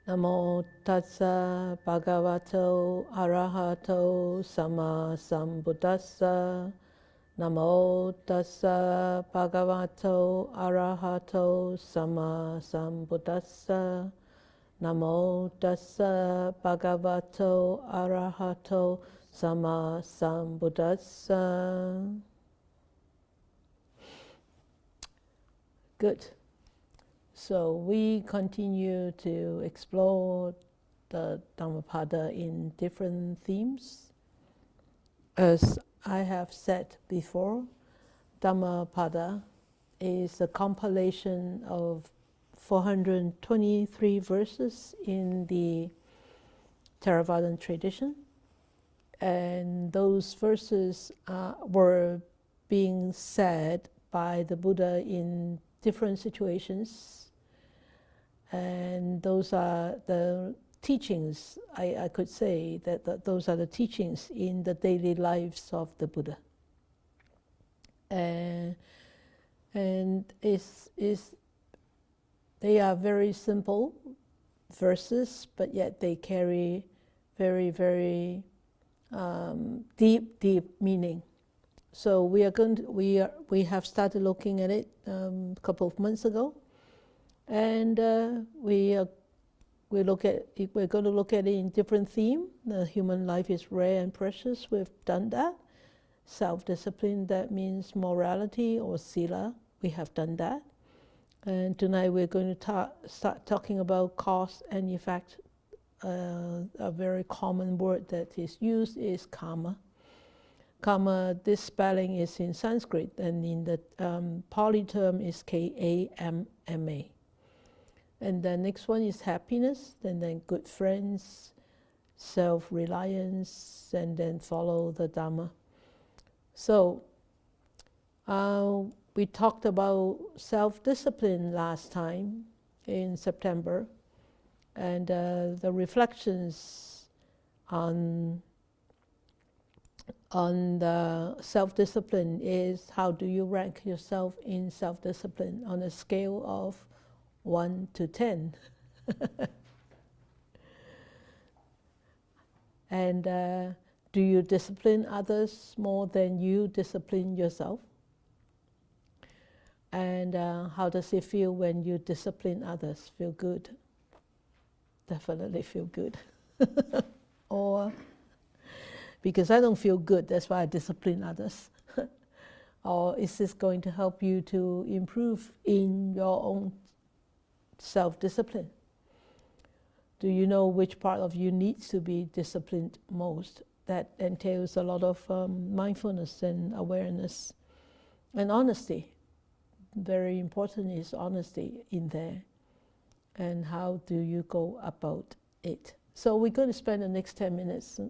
Namo tassa bhagavato arahato sama sambuddhassa. Namo tassa bhagavato arahato sama sambuddhassa. Namo tassa bhagavato arahato sama sambuddhassa. Good. So we continue to explore the Dhammapada in different themes. As I have said before, Dhammapada is a compilation of 423 verses in the Theravadan tradition. And those verses were being said by the Buddha in different situations. And those are the teachings, I could say that those are the teachings in the daily lives of the Buddha. And they are very simple verses, but yet they carry very, very deep meaning. So we have started looking at it a couple of months ago. And we're going to look at it in different theme. The human life is rare and precious. We've done that. Self-discipline, that means morality or sila. We have done that. And tonight we're going to start talking about cause and effect. A very common word that is used is kamma. Kamma, this spelling is in Sanskrit, and in the Pali term is K-A-M-M-A. And the next one is happiness, and then good friends, self-reliance, and then follow the Dhamma. So we talked about self-discipline last time in September, and the reflections on the self-discipline is, how do you rank yourself in self-discipline on a scale of 1 to 10. And do you discipline others more than you discipline yourself? And how does it feel when you discipline others? Feel good? Definitely feel good. Or, because I don't feel good, that's why I discipline others. Or is this going to help you to improve in your own self-discipline? Do you know which part of you needs to be disciplined most? That entails a lot of mindfulness and awareness and honesty. Very important is honesty in there. And how do you go about it? So we're going to spend the next 10 minutes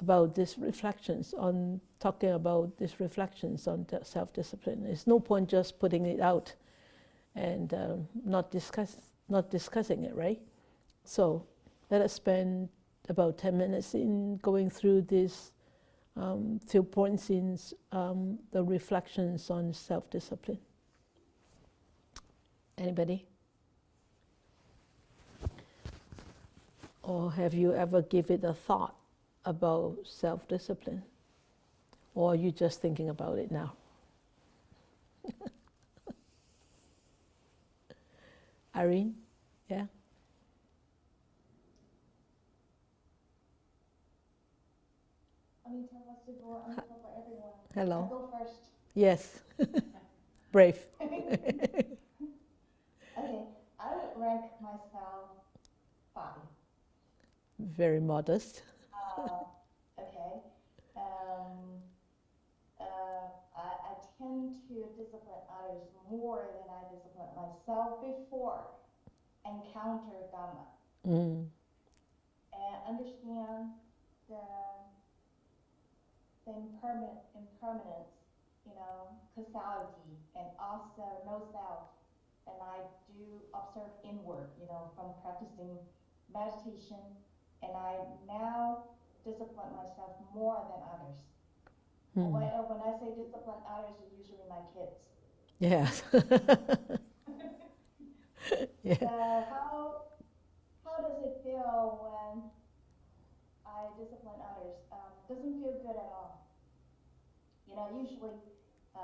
about these reflections on talking about these reflections on self-discipline. There's no point just putting it out and not discussing it, right? So let us spend about 10 minutes in going through these few points in the reflections on self-discipline. Anybody? Or have you ever given it a thought about self-discipline? Or are you just thinking about it now? Irene? Yeah? Amita wants to go on top for everyone. Hello. I go first. Yes. Brave. Okay, I would rank myself 5. Very modest. Okay. I tend to discipline others more than I discipline myself before encounter Dhamma. And understand the impermanence, causality, and also no self. And I do observe inward, from practicing meditation. And I now discipline myself more than others. When I say discipline others, it's usually my kids. Yes. Yeah. How doesn't feel good at all. Usually I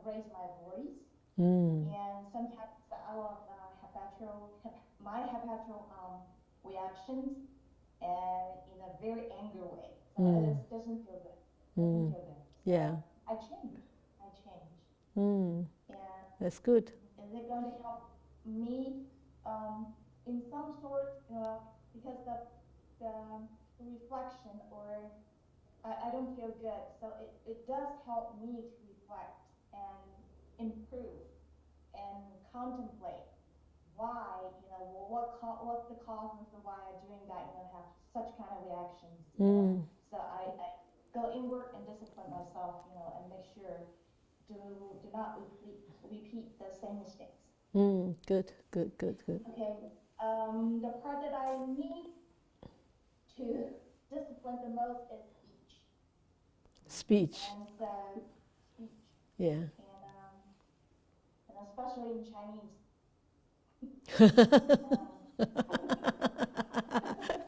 raise my voice, and sometimes out of my habitual reactions, and in a very angry way. So it doesn't feel good. Doesn't feel good. So Yeah. I change. Mm. And That's good. is it going to help me in some sort, because the reflection, or I don't feel good, so it does help me to reflect and improve and contemplate why, what's the causes of why I'm doing that, have such kind of reactions, So I go inward and discipline myself, and make sure do not repeat the same mistakes. Good. Okay. The part that I need to discipline the most is speech. Speech. And so speech. Yeah. And especially in Chinese.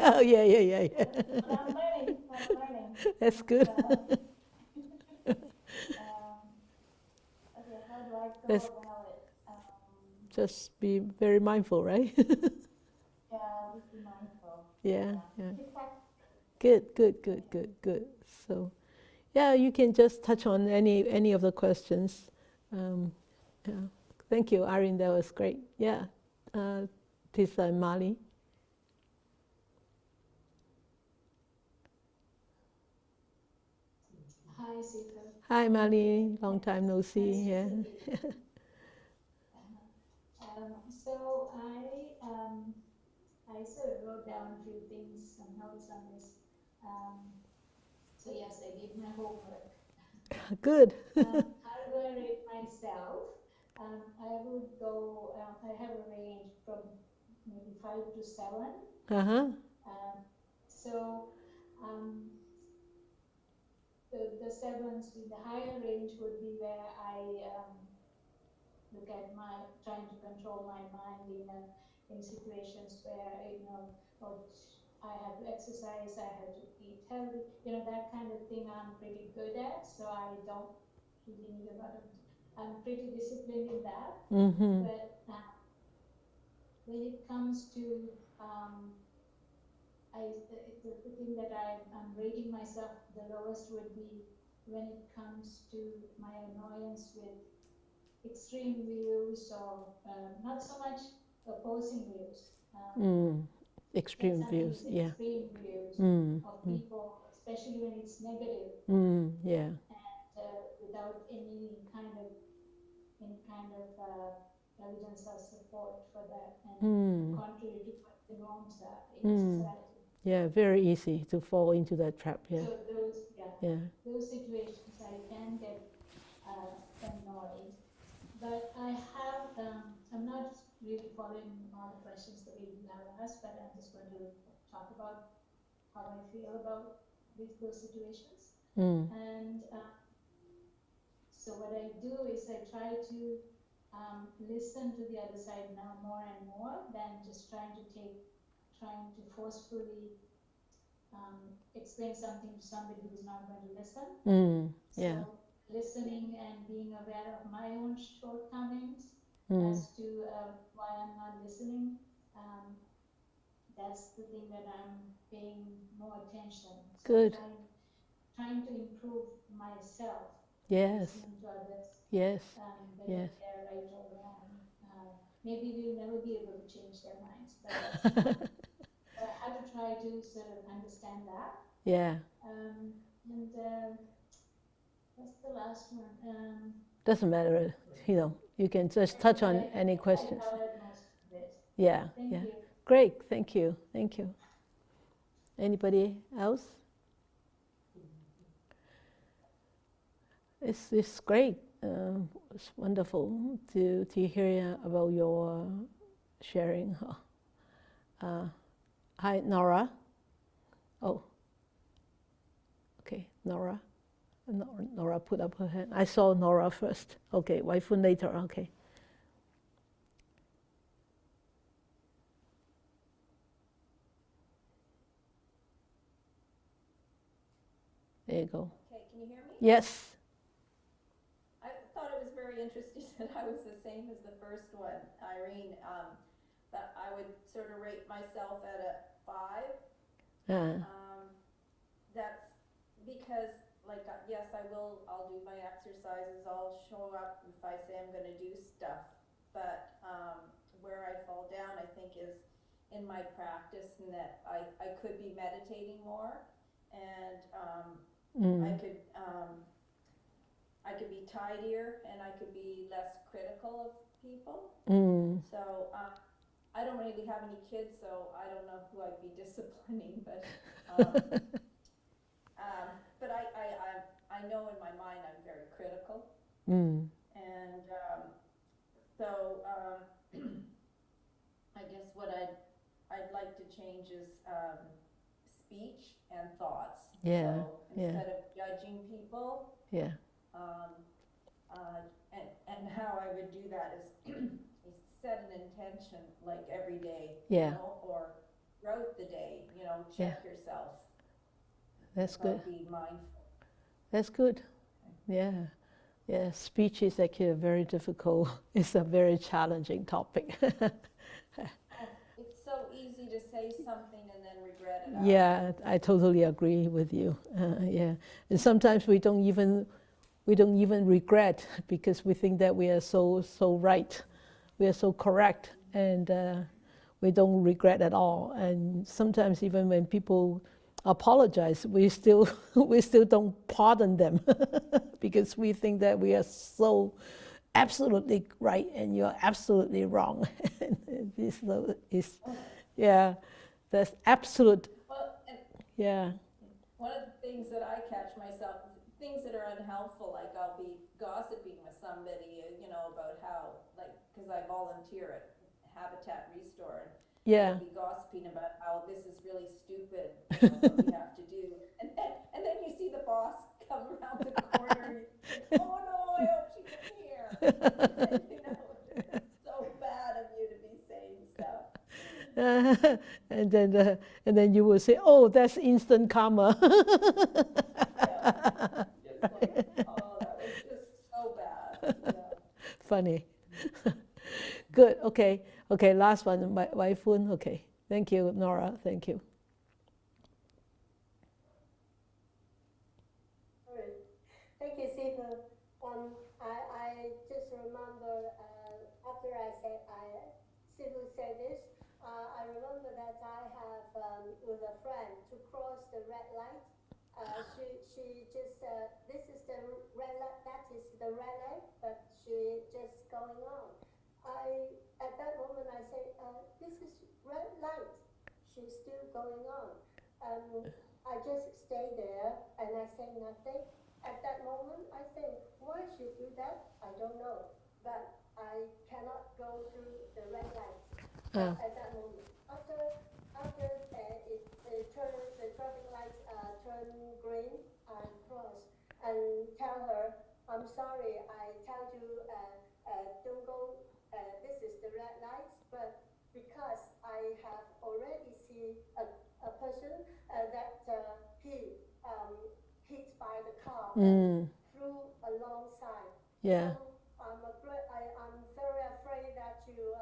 Oh, yeah. But I'm learning. That's good. Okay, how do I go That's about it? just be very mindful, right? Yeah, just be mindful. Yeah. Keep practicing. Good. So, yeah, you can just touch on any of the questions. Yeah. Thank you, Irene. That was great. Yeah. Tisa and Mali. Hi, Sita. Hi, Mali. Long time no see. Yeah. So I sort of wrote down a few things, some notes on this. So yes, I did my homework. Good. How do I rate myself? I would go. I have a range from maybe 5 to 7. So the sevens in the higher range would be where I look at trying to control my mind in situations where I have to exercise, I have to eat healthy, that kind of thing I'm pretty good at. So I don't really need a lot of. I'm pretty disciplined in that. But when it comes to the thing that I'm rating myself the lowest would be when it comes to my annoyance with extreme views, or not so much opposing views. Extreme views, yeah. Extreme views of people, especially when it's negative. Yeah. And without any kind of evidence or support for that, and contrary to what the norms are in society. Yeah, very easy to fall into that trap. Yeah. So those situations I can get annoyed. But I'm not really following all the questions the way you have asked, but I'm just going to talk about how I feel about those situations. And so what I do is I try to listen to the other side now more and more than just trying to forcefully explain something to somebody who's not going to listen. Yeah. So listening and being aware of my own shortcomings as to why I'm not listening. That's the thing that I'm paying more attention. So Good. Trying to improve myself. Yes. Listening to others. Yes. Whether they're right or wrong. Maybe we'll never be able to change their minds, but I have to try to sort of understand that. Yeah. And what's the last one? Doesn't matter, you can just touch on any questions. I covered most of it. Yeah. Thank you. Great, thank you. Anybody else? It's great. It's wonderful to hear about your sharing. Hi, Nora. Oh, okay, Nora. Nora put up her hand. I saw Nora first. Okay, Waifu later. Okay. There you go. Okay, can you hear me? Yes. I thought it was very interesting that I was the same as the first one, Irene. That I would sort of rate myself at a 5. That's because, like, yes, I'll do my exercises, I'll show up if I say I'm going to do stuff. But where I fall down, I think, is in my practice, and that I could be meditating more, and I could be tidier, and I could be less critical of people. So I don't really have any kids, so I don't know who I'd be disciplining, but I know in my mind I'm very critical, and so I guess what I'd like to change is speech and thoughts. Yeah. So instead of judging people, Yeah. and how I would do that is set an intention, like every day, Yeah. you know, or throughout the day, you know, check yourself. That's good. Be mindful. That's good. Yeah. Yeah. Speech is actually a very difficult, it's a very challenging topic. It's so easy to say something and then regret it. Yeah, I totally agree with you. Yeah. And sometimes we don't even regret, because we think that we are so right, we are so correct, and we don't regret at all. And sometimes even when people apologize, we still don't pardon them because we think that we are so absolutely right and you're absolutely wrong. Yeah, that's absolute. Well, and Yeah. one of the things that I catch myself, things that are unhelpful, like I'll be gossiping with somebody, you know, about how, like, because I volunteer at Habitat Restore, and Yeah. I'll be gossiping about how this is really stupid, you know, what we have to do, and then you see the boss come around the corner, and you think, oh no, I hope she didn't hear. And, you know, it's so bad of you to be saying stuff. And then you will say, oh, that's instant karma. Just like, oh, that was just so bad. Yeah. Funny. Good. Okay. Okay. Last one. My Waifun. Okay. Thank you, Nora. Thank you. Thank you, Sifu. I just remember after Sifu said this, I remember that I have with a friend to cross the red light. She just this is the red light, that is the red light, but she just going on. At that moment I say, this is red light. She's still going on. I just stay there and I say nothing. At that moment, I think, why she do that? I don't know. But I cannot go through the red light at that moment. After the traffic lights turn green, I cross and tell her, I'm sorry, I tell you don't go, this is the red light, but because I have already seen a person that he hit by the car through alongside. Yeah. So I'm very afraid that you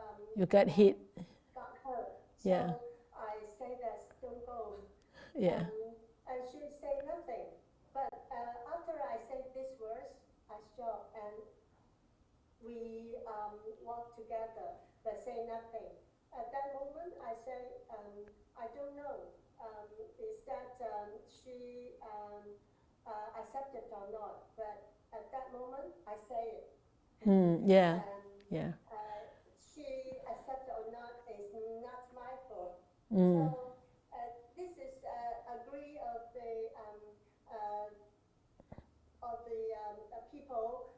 get hit. Got hurt. So Yeah. I say that don't go. Yeah. And she say nothing. But after I say this words, I stop and we walk together, but say nothing. At that moment, I say, I don't know. Is that she accepted or not? But at that moment, I say it. Yeah. Yeah. She accepted or not is not my fault. So this is agree of the people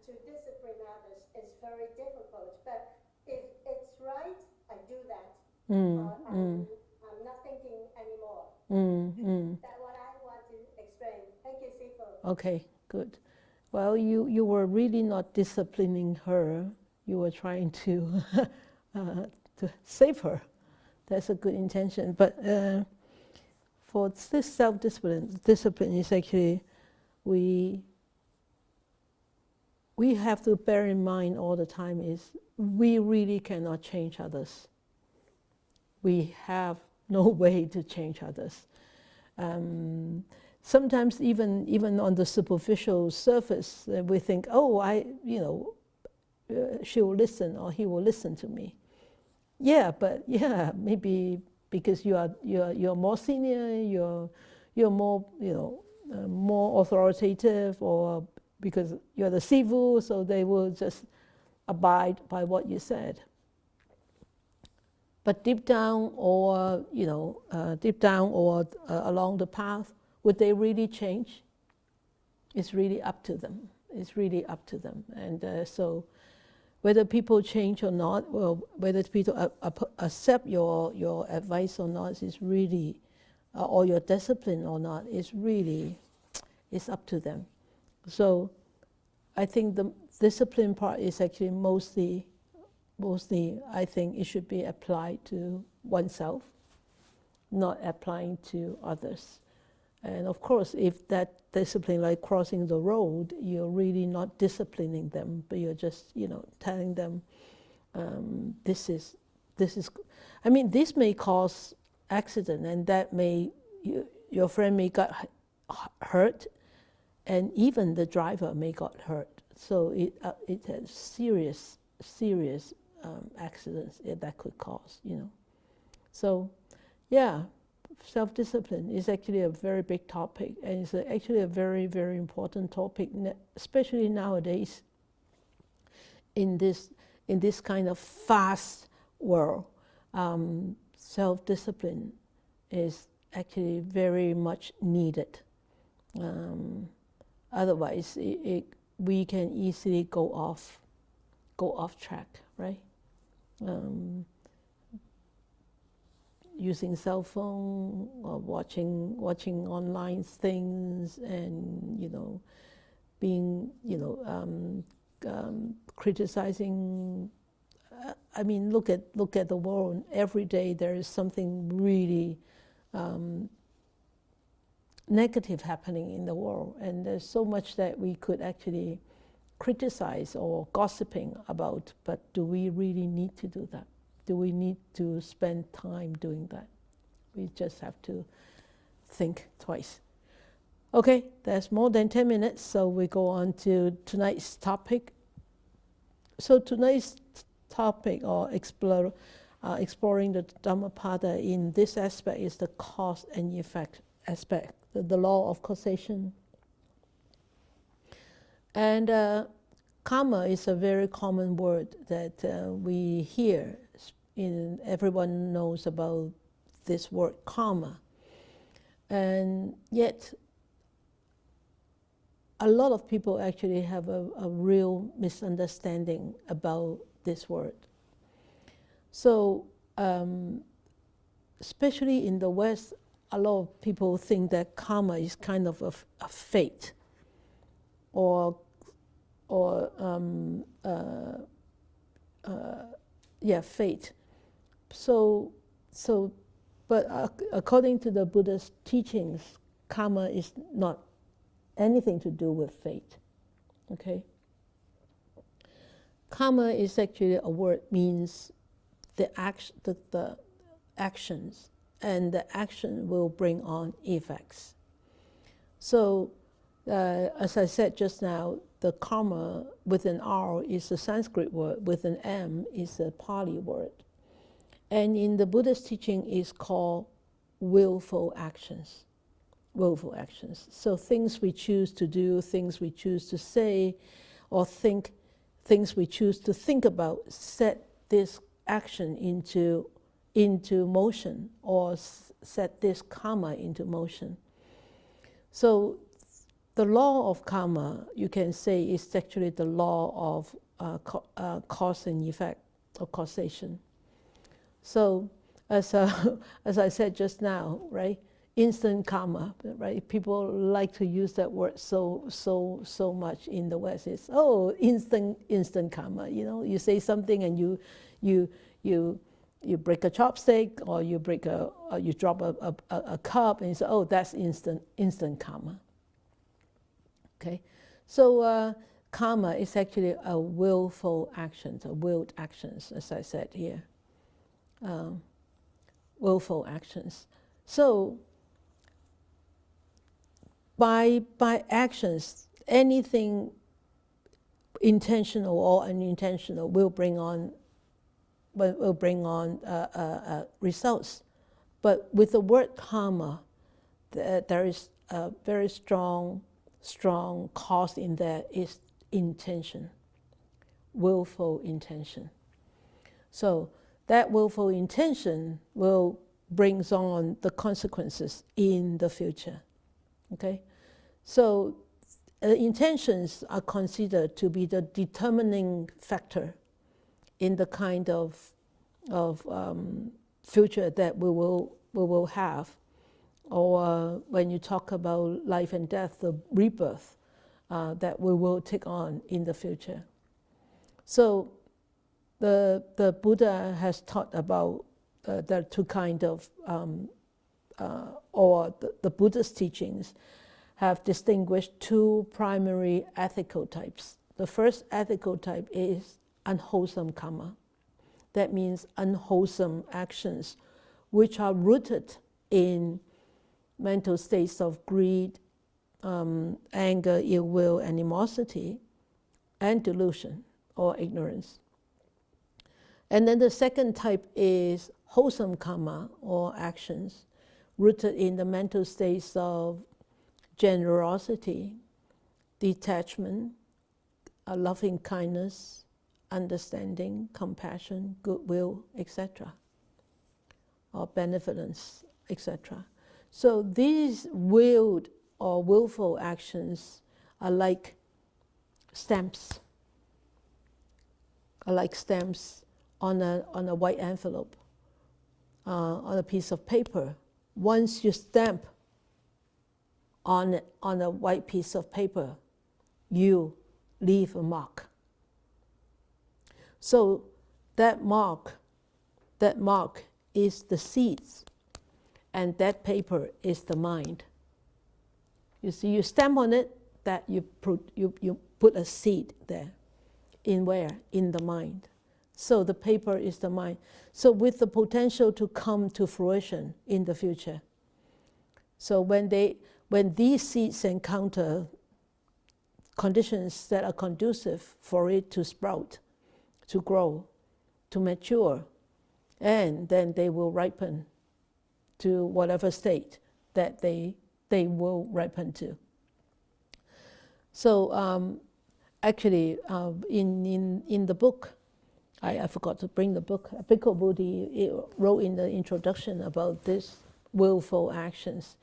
to discipline others is very difficult. But if it's right, I do that. I'm not thinking anymore. That's what I want to explain. Thank you, Sifu. Okay, good. Well, you were really not disciplining her. You were trying to save her. That's a good intention. But for this discipline is actually we have to bear in mind all the time is we really cannot change others. We have no way to change others. Sometimes even on the superficial surface, we think, oh, she will listen or he will listen to me. Yeah, but yeah, maybe because you're more senior, you're more more authoritative, or because you're the sifu, so they will just abide by what you said. But deep down, or along the path, would they really change? It's really up to them. It's really up to them. And so, whether people change or not, well, whether people accept your advice or not, is really, or your discipline or not, is really, it's up to them. So, I think the discipline part is actually mostly, I think it should be applied to oneself, not applying to others. And of course, if that discipline, like crossing the road, you're really not disciplining them, but you're just, telling them, this is. I mean, this may cause accident, and that your friend may get hurt, and even the driver may got hurt. So it has serious accidents that could cause, So, yeah, self-discipline is actually a very big topic, and it's actually a very, very important topic, especially nowadays in this kind of fast world. Self-discipline is actually very much needed. Otherwise, we can easily go off track, right? Using cell phone or watching online things, and being criticizing. I mean, look at the world. Every day there is something really negative happening in the world, and there's so much that we could actually criticize or gossiping about, but do we really need to do that? Do we need to spend time doing that? We just have to think twice. Okay, there's more than 10 minutes, so we go on to tonight's topic. So tonight's topic, or exploring the Dhammapada in this aspect, is the cause and effect aspect, the law of causation. And Kamma is a very common word that we hear. Everyone knows about this word karma. And yet, a lot of people actually have a real misunderstanding about this word. So, especially in the West, a lot of people think that karma is kind of a fate, or fate. But according to the Buddha's teachings, karma is not anything to do with fate. Okay? Karma is actually a word, means the actions, and the action will bring on effects. So, as I said just now, the karma with an R is a Sanskrit word, with an M is a Pali word. And in the Buddha's teaching is called willful actions. Willful actions. So things we choose to do, things we choose to say, or think, things we choose to think about, set this action into motion, or set this karma into motion. So the law of karma, you can say, is actually the law of cause and effect, or causation. So, as I said just now, right? Instant karma, right? People like to use that word so much in the West. It's instant karma. You say something and you you break a chopstick, or you break you drop a cup, and you say, oh, that's instant karma. Okay, so karma is actually a willful actions, a willed actions, as I said here. Willful actions. So by actions, anything intentional or unintentional will bring on results. But with the word karma, there is a very strong cause in there is intention, willful intention. So that willful intention will brings on the consequences in the future. Okay, so intentions are considered to be the determining factor in the kind of future that we will have, or when you talk about life and death, the rebirth that we will take on in the future. So the Buddha has taught about the two kind of, or the Buddha's teachings have distinguished two primary ethical types. The first ethical type is unwholesome karma. That means unwholesome actions which are rooted in mental states of greed, anger, ill will, animosity, and delusion or ignorance. And then the second type is wholesome karma or actions rooted in the mental states of generosity, detachment, loving kindness, understanding, compassion, goodwill, etc., or benevolence, etc. So these willed or willful actions are like stamps, on a white envelope, on a piece of paper. Once you stamp on a white piece of paper, you leave a mark. So that mark is the seeds, and that paper is the mind. You see, you stamp on it, that you put a seed there. In where? In the mind. So the paper is the mind. So with the potential to come to fruition in the future. So when these seeds encounter conditions that are conducive for it to sprout, to grow, to mature, and then they will ripen to whatever state that they will ripen to. So actually, in the book, I forgot to bring the book. Bhikkhu Bodhi wrote in the introduction about this willful actions.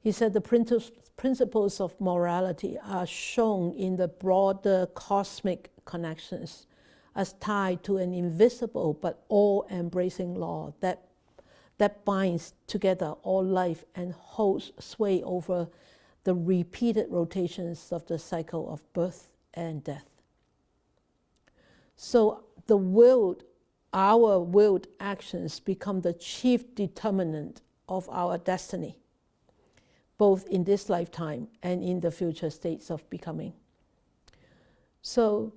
He said the principles of morality are shown in the broader cosmic connections as tied to an invisible but all-embracing law that binds together all life and holds sway over the repeated rotations of the cycle of birth and death. So our willed actions become the chief determinant of our destiny, both in this lifetime and in the future states of becoming. So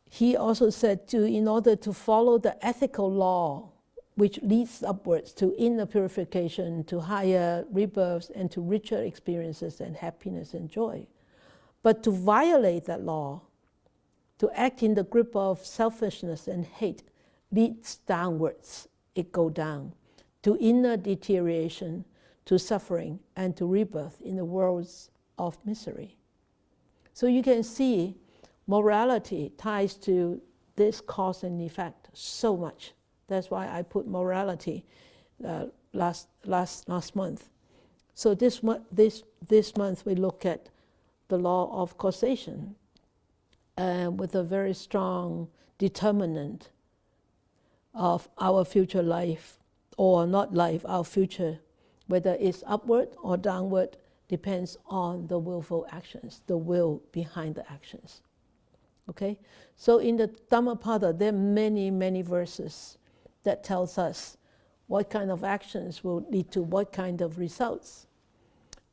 he also said, in order to follow the ethical law which leads upwards to inner purification, to higher rebirths, and to richer experiences and happiness and joy. But to violate that law, to act in the grip of selfishness and hate, leads downwards. It goes down to inner deterioration, to suffering, and to rebirth in the worlds of misery. So you can see morality ties to this cause and effect so much. That's why I put morality last month. So this month we look at the law of causation with a very strong determinant of our future life, or not life, our future, whether it's upward or downward, depends on the willful actions, the will behind the actions. Okay? So in the Dhammapada, there are many, many verses that tells us what kind of actions will lead to what kind of results.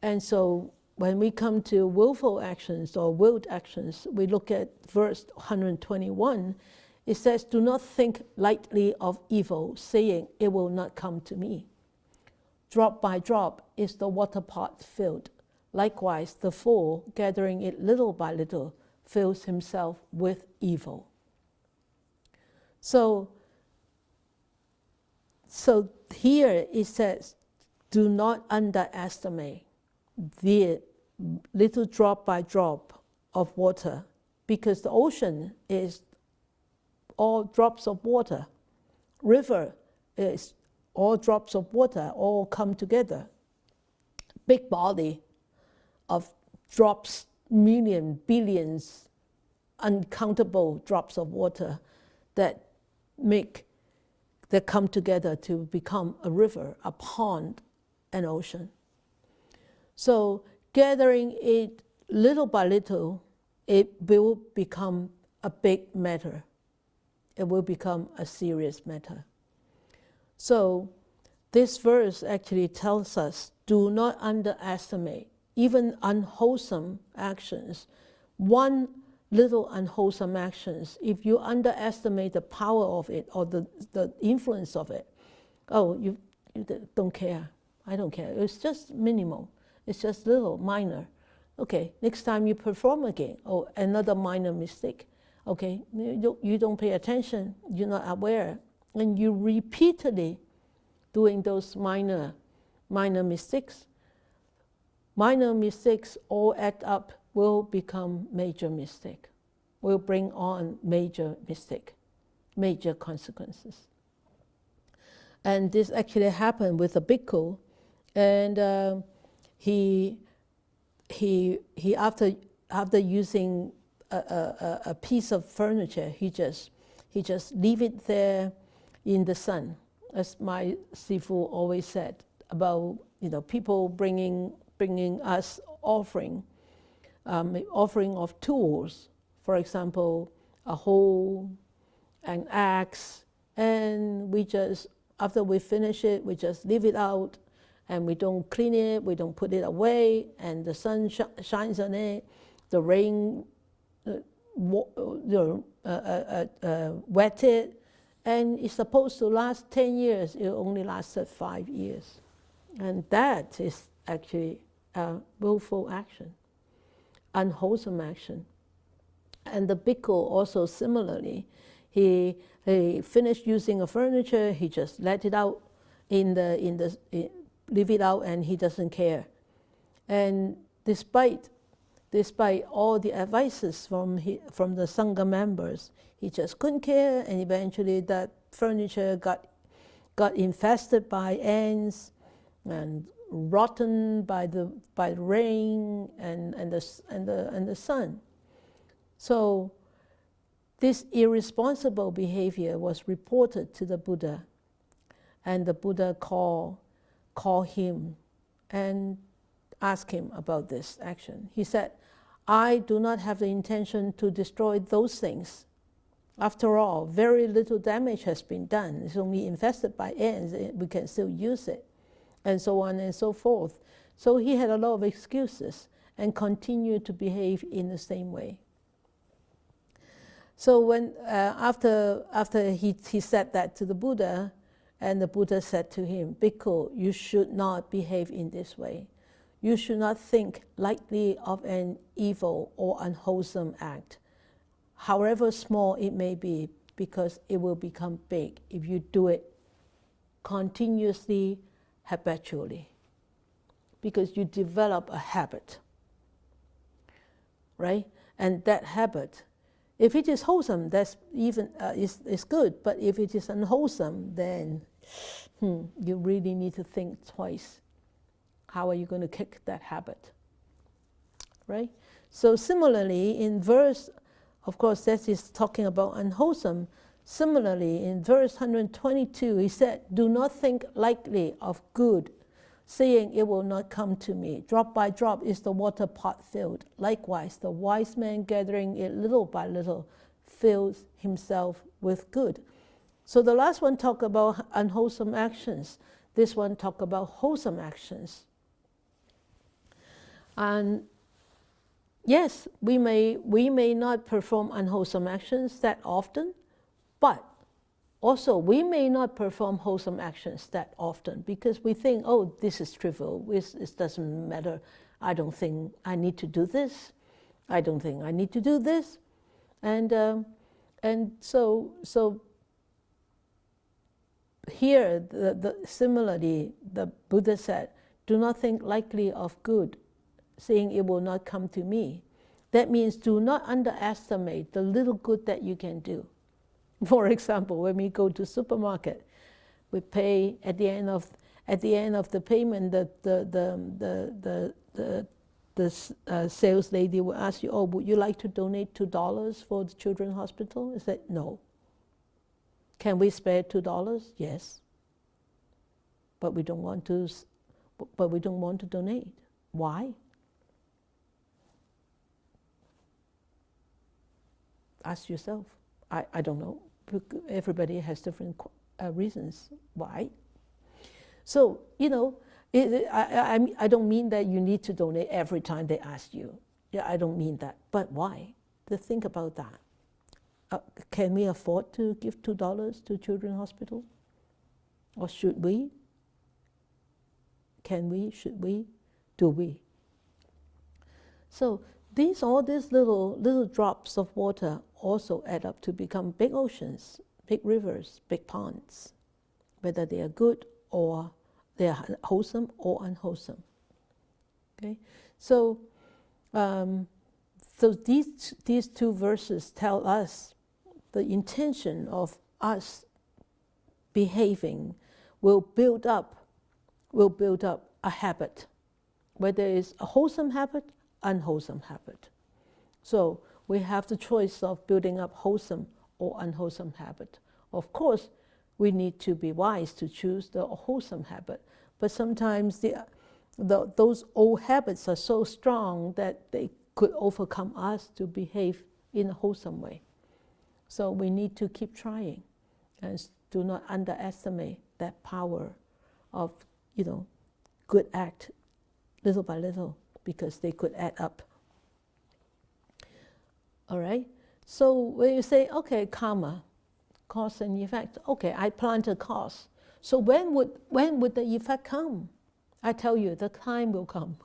And so when we come to willful actions or willed actions, we look at verse 121. It says, do not think lightly of evil, saying it will not come to me. Drop by drop is the water pot filled. Likewise, the fool, gathering it little by little, fills himself with evil. So here it says, do not underestimate the little drop by drop of water, because the ocean is all drops of water. River is all drops of water, all come together. Big body of drops, million, billions, uncountable drops of water that come together to become a river, a pond, an ocean. So gathering it little by little, it will become a big matter. It will become a serious matter. So this verse actually tells us, do not underestimate even unwholesome actions. One little unwholesome actions, if you underestimate the power of it or the influence of it, you don't care. I don't care. It's just minimal. It's just little, minor. Okay, next time you perform again, another minor mistake. Okay, you don't pay attention, you're not aware, and you repeatedly doing those minor mistakes. Minor mistakes all add up, will become major mistake, will bring on major mistake, major consequences. And this actually happened with a bhikkhu, and he after using a piece of furniture, he just leave it there in the sun, as my sifu always said about people bringing us offering of tools, for example, a hoe, an axe, and we just, after we finish it, we just leave it out, and we don't clean it, we don't put it away, and the sun shines on it, the rain wet it, and it's supposed to last 10 years, it only lasted 5 years. And that is actually a willful action, unwholesome action. And the bhikkhu also similarly, he finished using a furniture, he just let it out leave it out, and he doesn't care. And despite all the advices from the Sangha members, he just couldn't care, and eventually that furniture got infested by ants and rotten by the rain and the sun. So this irresponsible behavior was reported to the Buddha, and the Buddha called him and asked him about this action. He said, I do not have the intention to destroy those things. After all, very little damage has been done. It's only infested by ants, we can still use it, and so on and so forth. So he had a lot of excuses and continued to behave in the same way. So when after he said that to the Buddha, and the Buddha said to him, Bhikkhu, you should not behave in this way. You should not think lightly of an evil or unwholesome act, however small it may be, because it will become big if you do it continuously, habitually, because you develop a habit, right? And that habit, if it is wholesome, that's even is good. But if it is unwholesome, then you really need to think twice. How are you going to kick that habit, right? So similarly, in verse, of course, that is talking about unwholesome. Similarly, in verse 122, he said, "Do not think lightly of good, saying it will not come to me. Drop by drop is the water pot filled. Likewise, the wise man gathering it little by little fills himself with good." So the last one talk about unwholesome actions. This one talk about wholesome actions. And yes, we may not perform unwholesome actions that often, but also we may not perform wholesome actions that often because we think, oh, this is trivial, it doesn't matter. I don't think I need to do this. I don't think I need to do this. And so here, similarly, the Buddha said, do not think lightly of good, saying it will not come to me. That means do not underestimate the little good that you can do. For example, when we go to supermarket, we pay at the end of the payment, the sales lady will ask you, oh, would you like to donate $2 for the children's hospital? I said, no. Can we spare $2? Yes. But we don't want to. But we don't want to donate. Why? Ask yourself. I don't know. Everybody has different reasons why. So, you know, I don't mean that you need to donate every time they ask you. Yeah, I don't mean that. But why? To think about that. Can we afford to give $2 to Children's Hospital? Or should we? Can we? Should we? Do we? So all these little drops of water also add up to become big oceans, big rivers, big ponds, whether they are good or they are wholesome or unwholesome. Okay, so these two verses tell us the intention of us behaving will build up a habit, whether it's a wholesome habit, unwholesome habit. So we have the choice of building up wholesome or unwholesome habit. Of course, we need to be wise to choose the wholesome habit, but sometimes those old habits are so strong that they could overcome us to behave in a wholesome way. So we need to keep trying and do not underestimate that power of, good act little by little, because they could add up. All right? So when you say, okay, karma, cause and effect, okay, I plant a cause. So when would the effect come? I tell you, the time will come.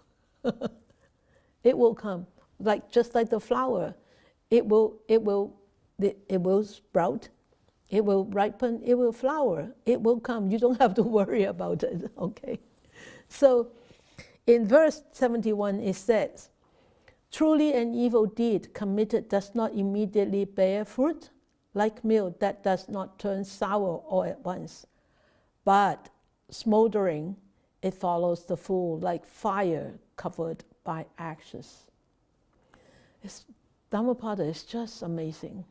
It will come. Just like the flower, it will sprout, it will ripen, it will flower, it will come. You don't have to worry about it, okay? So in verse 71 it says, truly an evil deed committed does not immediately bear fruit, like milk that does not turn sour all at once. But smoldering, it follows the fool like fire covered by ashes. Dhammapada is just amazing.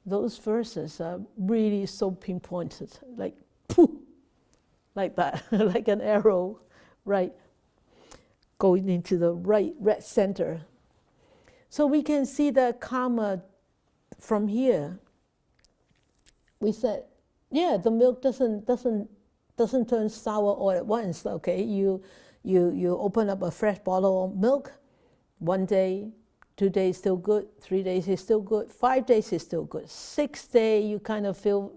Those verses are really so pinpointed, like poof, like that, like an arrow, right, going into the right red center. So we can see the karma from here. We said, yeah, the milk doesn't turn sour all at once. Okay, you open up a fresh bottle of milk, 1 day, 2 days still good, 3 days is still good, 5 days is still good, 6th day you kind of feel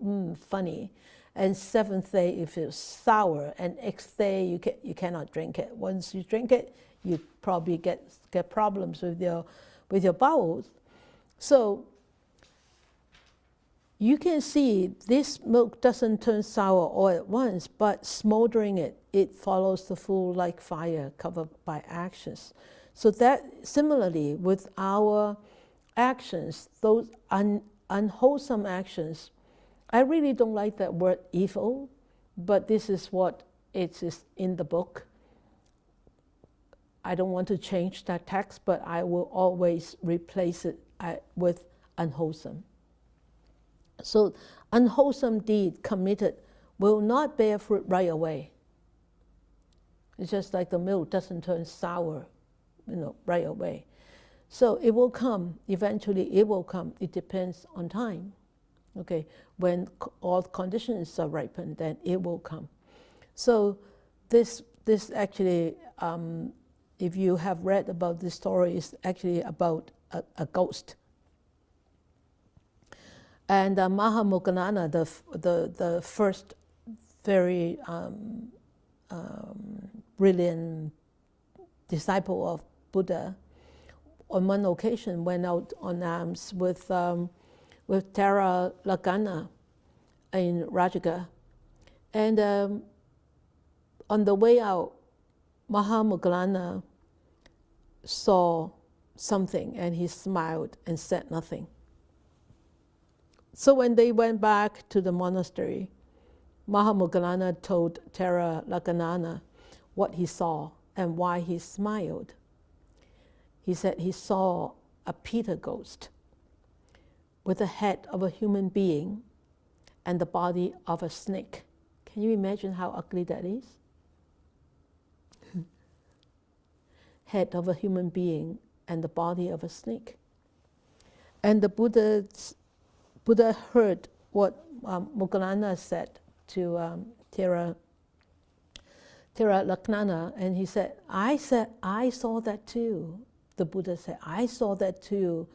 funny, and 7th day it feels sour, and 8th day you cannot drink it. Once you drink it, you probably get problems with your bowels. So you can see this milk doesn't turn sour all at once, but smoldering it follows the fool like fire covered by ashes. So that similarly with our actions, those unwholesome actions, I really don't like that word evil, but this is what it is in the book. I don't want to change that text, but I will always replace it with unwholesome. So unwholesome deed committed will not bear fruit right away. It's just like the milk doesn't turn sour, right away. So it will come, eventually it will come. It depends on time. Okay, when all conditions are ripened, then it will come. So this actually, if you have read about this story, is actually about a ghost. And Mahamoggallana, the first very brilliant disciple of Buddha, on one occasion went out on alms with Tara Lagana in Rajaga. And on the way out, Mahamoggallana saw something and he smiled and said nothing. So when they went back to the monastery, Mahamoggallana told Tara Lagana what he saw and why he smiled. He said he saw a Peter ghost with the head of a human being and the body of a snake. Can you imagine how ugly that is? Head of a human being and the body of a snake. And the Buddha heard what Moggallana said to Tera Lagana, and he said, I saw that too. The Buddha said, I saw that too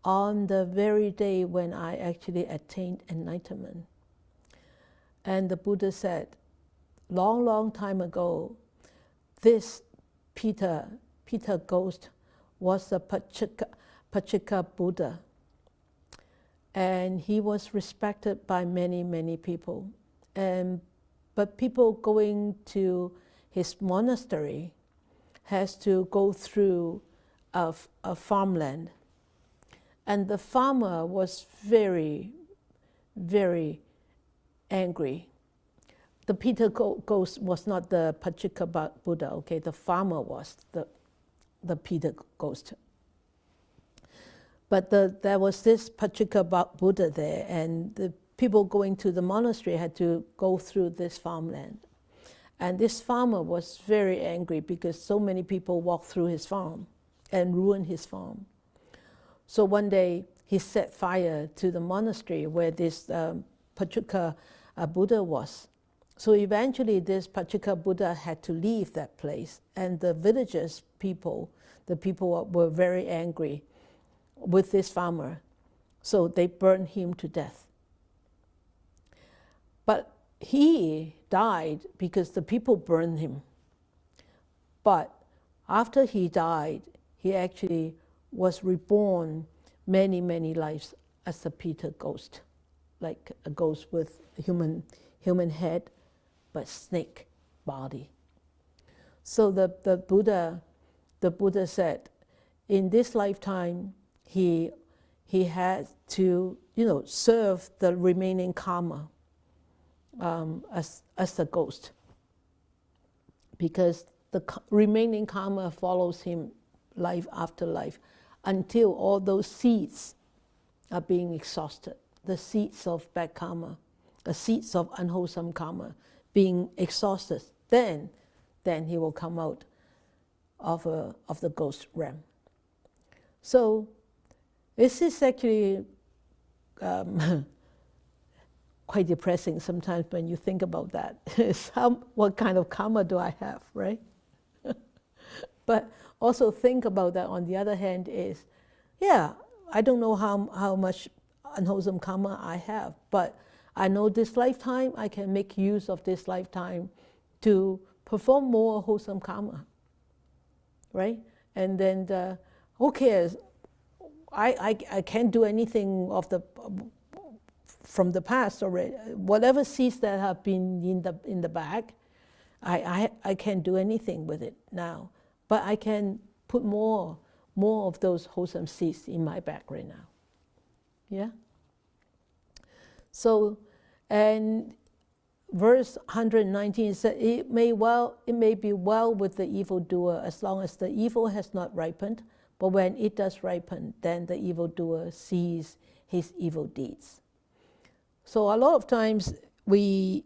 on the very day when I actually attained enlightenment. And the Buddha said, long time ago, this Peter ghost was a Pachika Buddha. And he was respected by many people. But people going to his monastery has to go through a farmland. And the farmer was very angry. The Peter ghost was not the Pachika Buddha, okay? The farmer was the Peter ghost. But there was this Pachika Buddha there, and the people going to the monastery had to go through this farmland. And this farmer was very angry because so many people walked through his farm and ruined his farm. So one day he set fire to the monastery where this Pachika Buddha was. So eventually this Pachika Buddha had to leave that place, and the villagers the people were very angry with this farmer. So they burned him to death. But he died because the people burned him. But after he died, he actually was reborn many lives as a Peter ghost, like a ghost with a human head, but snake body. So the Buddha said, in this lifetime, he had to, serve the remaining karma as a ghost, because the remaining karma follows him life after life until all those seeds are being exhausted. The seeds of bad karma, the seeds of unwholesome karma being exhausted, then he will come out of the ghost realm. So this is actually quite depressing sometimes when you think about that. What kind of karma do I have, right? But also think about that on the other hand is, I don't know how much unwholesome karma I have, but I know this lifetime I can make use of this lifetime to perform more wholesome karma, right? And then who cares? I can't do anything from the past already. Whatever seeds that have been in the bag, I can't do anything with it now. But I can put more of those wholesome seeds in my bag right now. Yeah? So, and verse 119 said, it may be well with the evildoer as long as the evil has not ripened, but when it does ripen, then the evildoer sees his evil deeds. So a lot of times we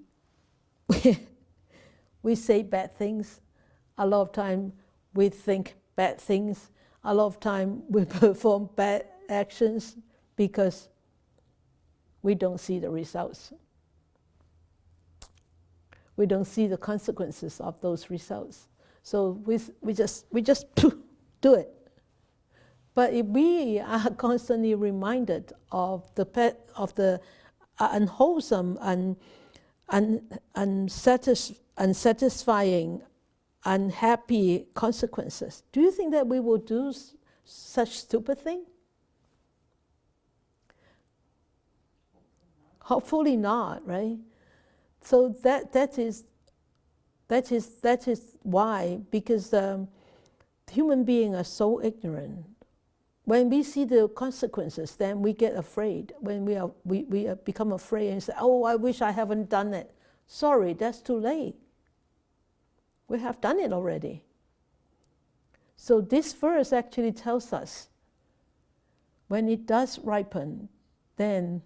say bad things. A lot of time we think bad things. A lot of time we perform bad actions because we don't see the results. We don't see the consequences of those results. So we just do it. But if we are constantly reminded of the unwholesome and unsatisfying, unhappy consequences, do you think that we will do such stupid thing? Hopefully not, right? So that is why, because human beings are so ignorant. When we see the consequences, then we get afraid. When we become afraid and say, "Oh, I wish I haven't done it." Sorry, that's too late. We have done it already. So this verse actually tells us, when it does ripen, then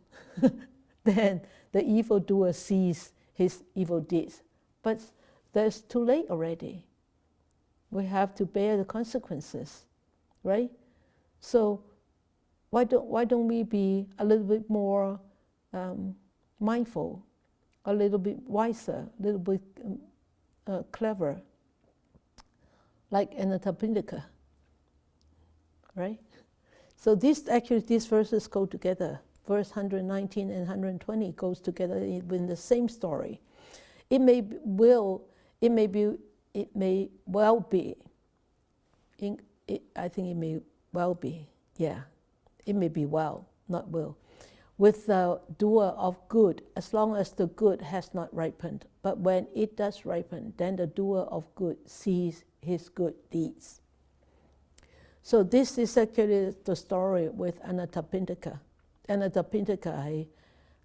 then the evildoer sees his evil deeds. But that's too late already. We have to bear the consequences, right? So why don't we be a little bit more mindful, a little bit wiser, a little bit clever, like Anathapindika, right? So these verses go together. Verse 119 and 120 goes together in the same story. It may well be. I think it may well be. Yeah, it may be well, not will. With the doer of good, as long as the good has not ripened. But when it does ripen, then the doer of good sees his good deeds. So this is actually the story with Anathapindika. Anathapindika 係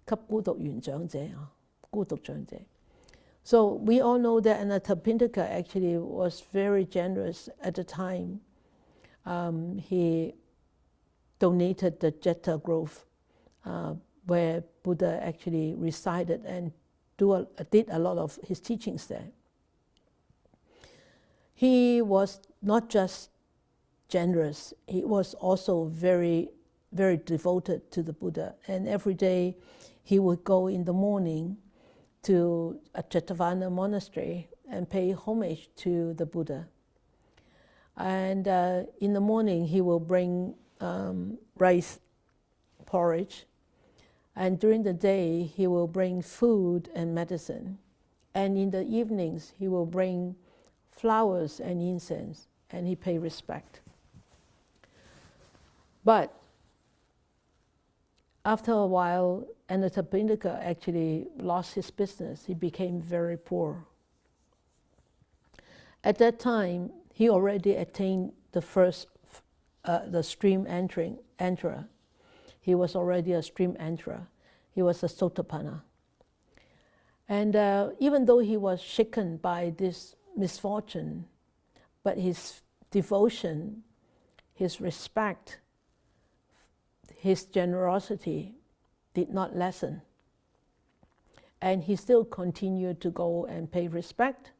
給孤獨園長者啊，孤獨長者。So we all know that Anathapindika actually was very generous at the time. He donated the Jeta Grove, where Buddha actually resided, and did a lot of his teachings there. He was not just generous, he was also very, very devoted to the Buddha. And every day he would go in the morning to a Jetavana monastery and pay homage to the Buddha. And in the morning he will bring rice porridge, and during the day he will bring food and medicine, and in the evenings he will bring flowers and incense, and he pay respect. But after a while, Anathapindika actually lost his business. He became very poor. At that time, he already attained the stream enterer. He was already a stream enterer. He was a Sotapanna. And even though he was shaken by this misfortune, but his devotion, his respect, his generosity did not lessen. And he still continued to go and pay respect,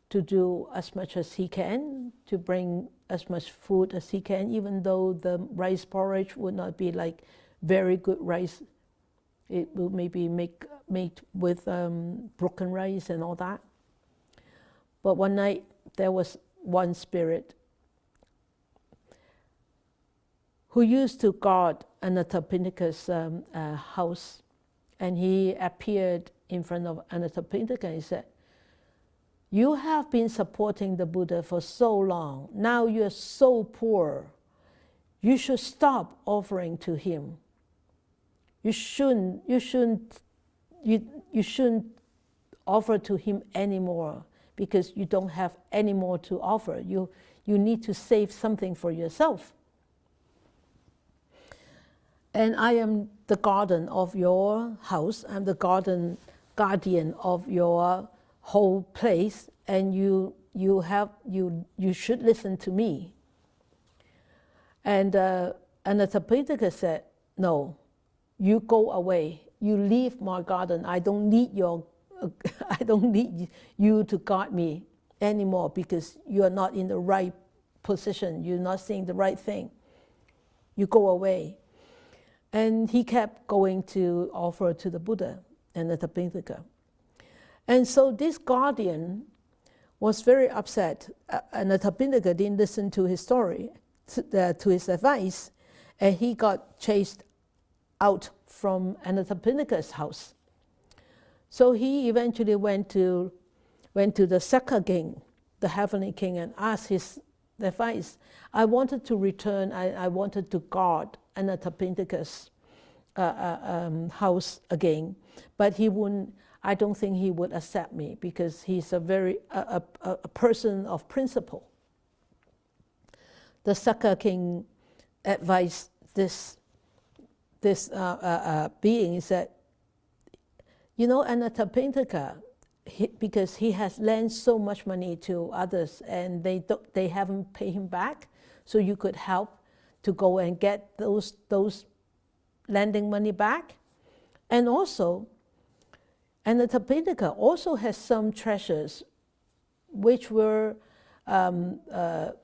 to do as much as he can, to bring as much food as he can, even though the rice porridge would not be like very good rice. It will maybe made with broken rice and all that. But one night there was one spirit who used to guard Anathapindika's house, and he appeared in front of Anathapindika and he said, "You have been supporting the Buddha for so long. Now you are so poor. You should stop offering to him. You shouldn't offer to him anymore, because you don't have any more to offer. You need to save something for yourself. And I am the guardian of your house. I'm the guardian of your whole place, and you should listen to me." And Anathapindika said, "No, you go away. You leave my garden. I don't need you to guard me anymore, because you are not in the right position. You're not saying the right thing. You go away." And he kept going to offer to the Buddha and the Dhammapada. And so this guardian was very upset, and the Dhammapada didn't listen to his story, to his advice, and he got chased out from Anathapindika's house. So he eventually went to the Sakka king, the heavenly king, and asked his advice. I wanted to return, I wanted to guard Anathapindika's house again, but he wouldn't. I don't think he would accept me because he's a person of principle. The Sakka king advised this being is that, Anathapindika, because he has lent so much money to others and they haven't paid him back, so you could help to go and get those lending money back. And also, Anathapindika also has some treasures which were the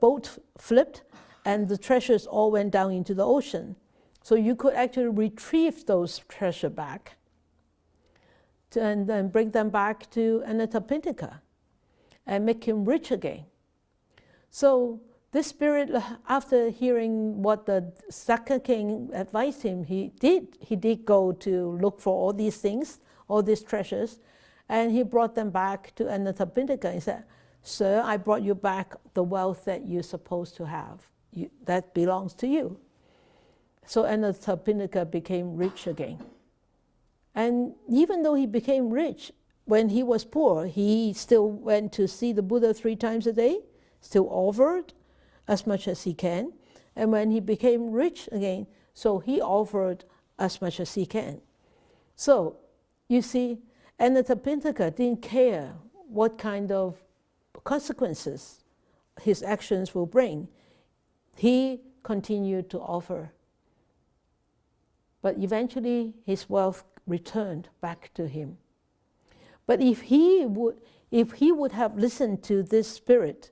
boat flipped and the treasures all went down into the ocean. So you could actually retrieve those treasures back and then bring them back to Anathapindika and make him rich again. So this spirit, after hearing what the Sakka king advised him, he did go to look for all these things, all these treasures, and he brought them back to Anathapindika. He said, "Sir, I brought you back the wealth that you're supposed to have. That belongs to you." So Anathapindika became rich again. And even though he became rich, when he was poor, he still went to see the Buddha 3 times a day, still offered as much as he can. And when he became rich again, so he offered as much as he can. So, you see, Anathapindika didn't care what kind of consequences his actions will bring. He continued to offer. But eventually his wealth returned back to him. But if he would have listened to this spirit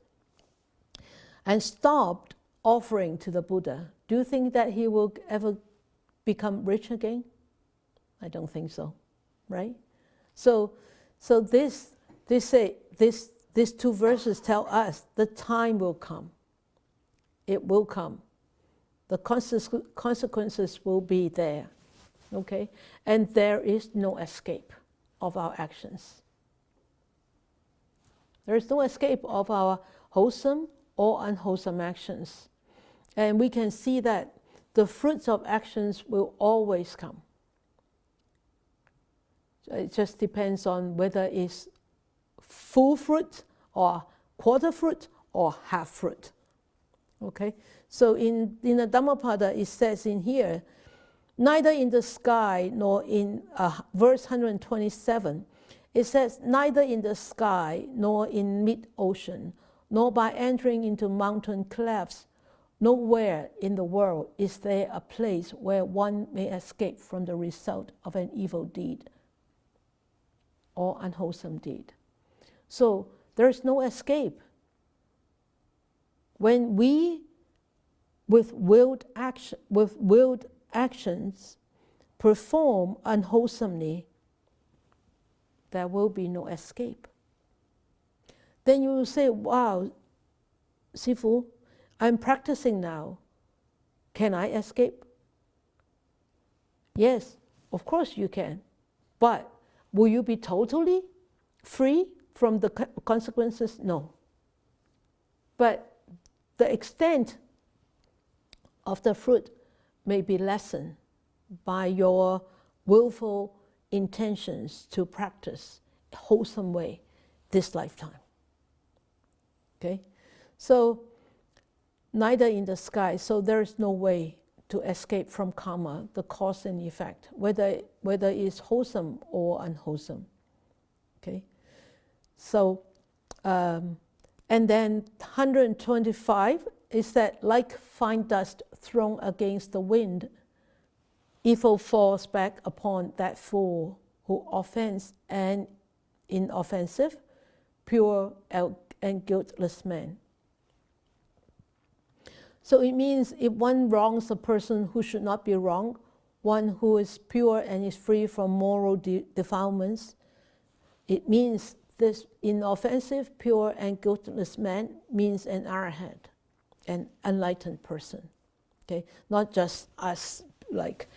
and stopped offering to the Buddha, do you think that he will ever become rich again? I don't think so, right? So these 2 verses tell us the time will come. It will come. The consequences will be there, okay? And there is no escape of our actions. There is no escape of our wholesome or unwholesome actions. And we can see that the fruits of actions will always come. It just depends on whether it's full fruit or quarter fruit or half fruit. Okay? So in the Dhammapada it says in here, neither in the sky nor in verse 127, it says, neither in the sky nor in mid-ocean, nor by entering into mountain clefts, nowhere in the world is there a place where one may escape from the result of an evil deed or unwholesome deed. So there is no escape. When we, with willed actions, perform unwholesomely, there will be no escape. Then you will say, wow, Sifu, I'm practicing now. Can I escape? Yes, of course you can. But will you be totally free from the consequences? No. But the extent of the fruit may be lessened by your willful intentions to practice a wholesome way this lifetime. Okay? So, neither in the sky, so there is no way to escape from karma, the cause and effect, whether it's wholesome or unwholesome. Okay? So, and then 125 is that like fine dust thrown against the wind, evil falls back upon that fool who offends an inoffensive, pure and guiltless man. So it means if one wrongs a person who should not be wronged, one who is pure and is free from moral defilements, it means this inoffensive, pure, and guiltless man means an arhat, an enlightened person. Okay, not just us, like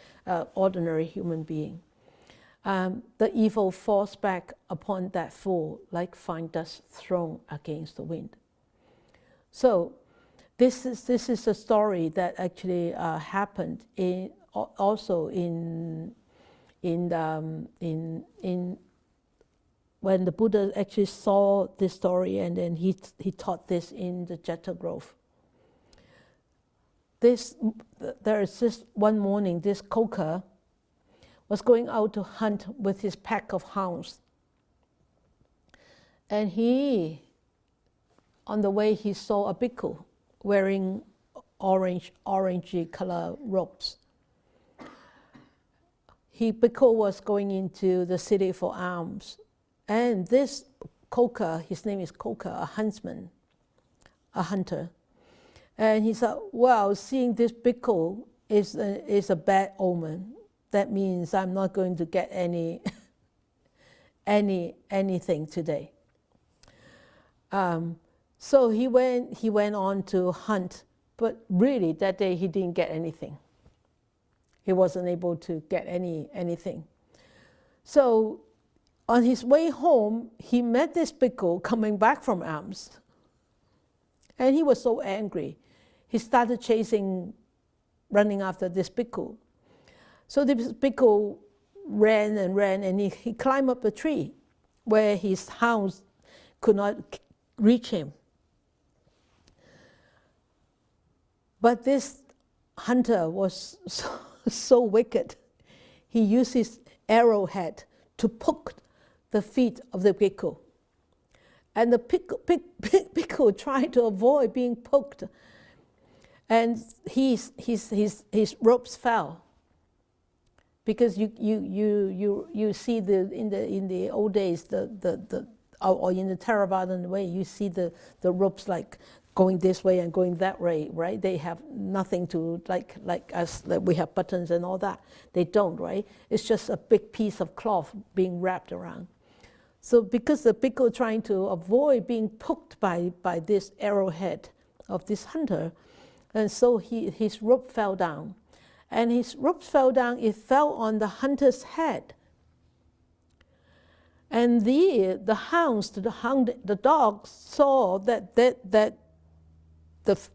ordinary human being. The evil falls back upon that fool like fine dust thrown against the wind. So this is a story that actually happened also in when the Buddha actually saw this story, and then he taught this in the Jeta Grove. There is this one morning, this Koka was going out to hunt with his pack of hounds. And on the way, he saw a bhikkhu wearing orangey color robes. Bhikkhu was going into the city for alms. And this Koka, his name is Koka, a huntsman, a hunter. And he said, well, seeing this bhikkhu is a bad omen. That means I'm not going to get anything today. So he went on to hunt, but really that day he didn't get anything. He wasn't able to get anything. So on his way home, he met this bhikkhu coming back from alms. And he was so angry. He started running after this bhikkhu. So this bhikkhu ran, and he climbed up a tree where his hounds could not reach him. But this hunter was so wicked. He used his arrowhead to poke the feet of the bhikkhu. And the bhikkhu tried to avoid being poked. And his robes fell. Because you see in the old days or in the Theravadan way, you see the ropes like going this way and going that way, right? They have nothing to like us, like we have buttons and all that. They don't, right? It's just a big piece of cloth being wrapped around. So because the bhikkhu trying to avoid being poked by this arrowhead of this hunter, and so his rope fell down. And his rope fell down, it fell on the hunter's head. And the hounds, the dogs saw that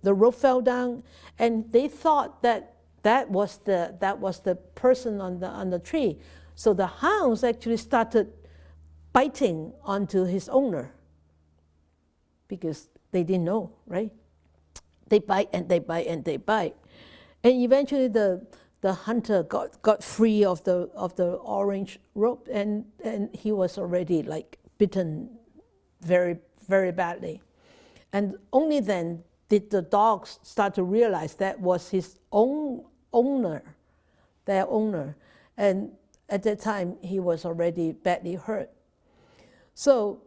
the rope fell down, and they thought that was the person on the tree. So the hounds actually started biting onto his owner because they didn't know, right? They bite and they bite and they bite. And eventually the hunter got free of the orange rope, and he was already like bitten very, very badly. And only then did the dogs start to realize that was his own owner, their owner. And at that time, he was already badly hurt. So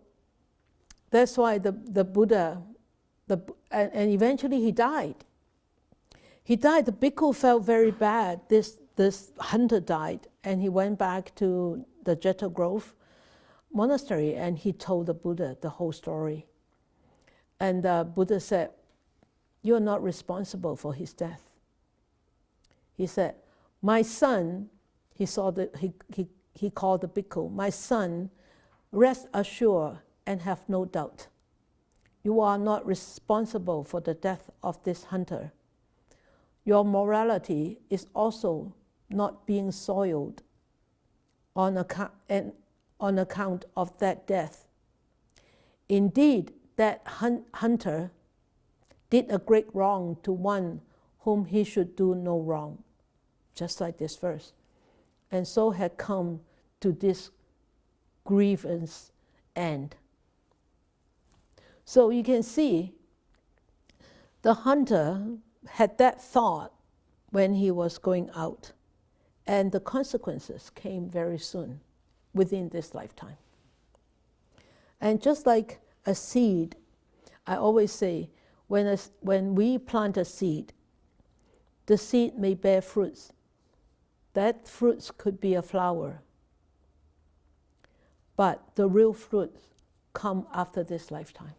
that's why the Buddha, and eventually he died. He died, the bhikkhu felt very bad. This hunter died, and he went back to the Jeta Grove monastery, and he told the Buddha the whole story. And the Buddha said, "You're not responsible for his death." He said, "My son," he called the bhikkhu, "My son, rest assured and have no doubt. You are not responsible for the death of this hunter. Your morality is also not being soiled on account of that death. Indeed, that hunter did a great wrong to one whom he should do no wrong," just like this verse, "and so had come to this grievous end." So you can see the hunter had that thought when he was going out, and the consequences came very soon within this lifetime. And just like a seed, I always say, when we plant a seed, the seed may bear fruits. That fruits could be a flower. But the real fruits come after this lifetime.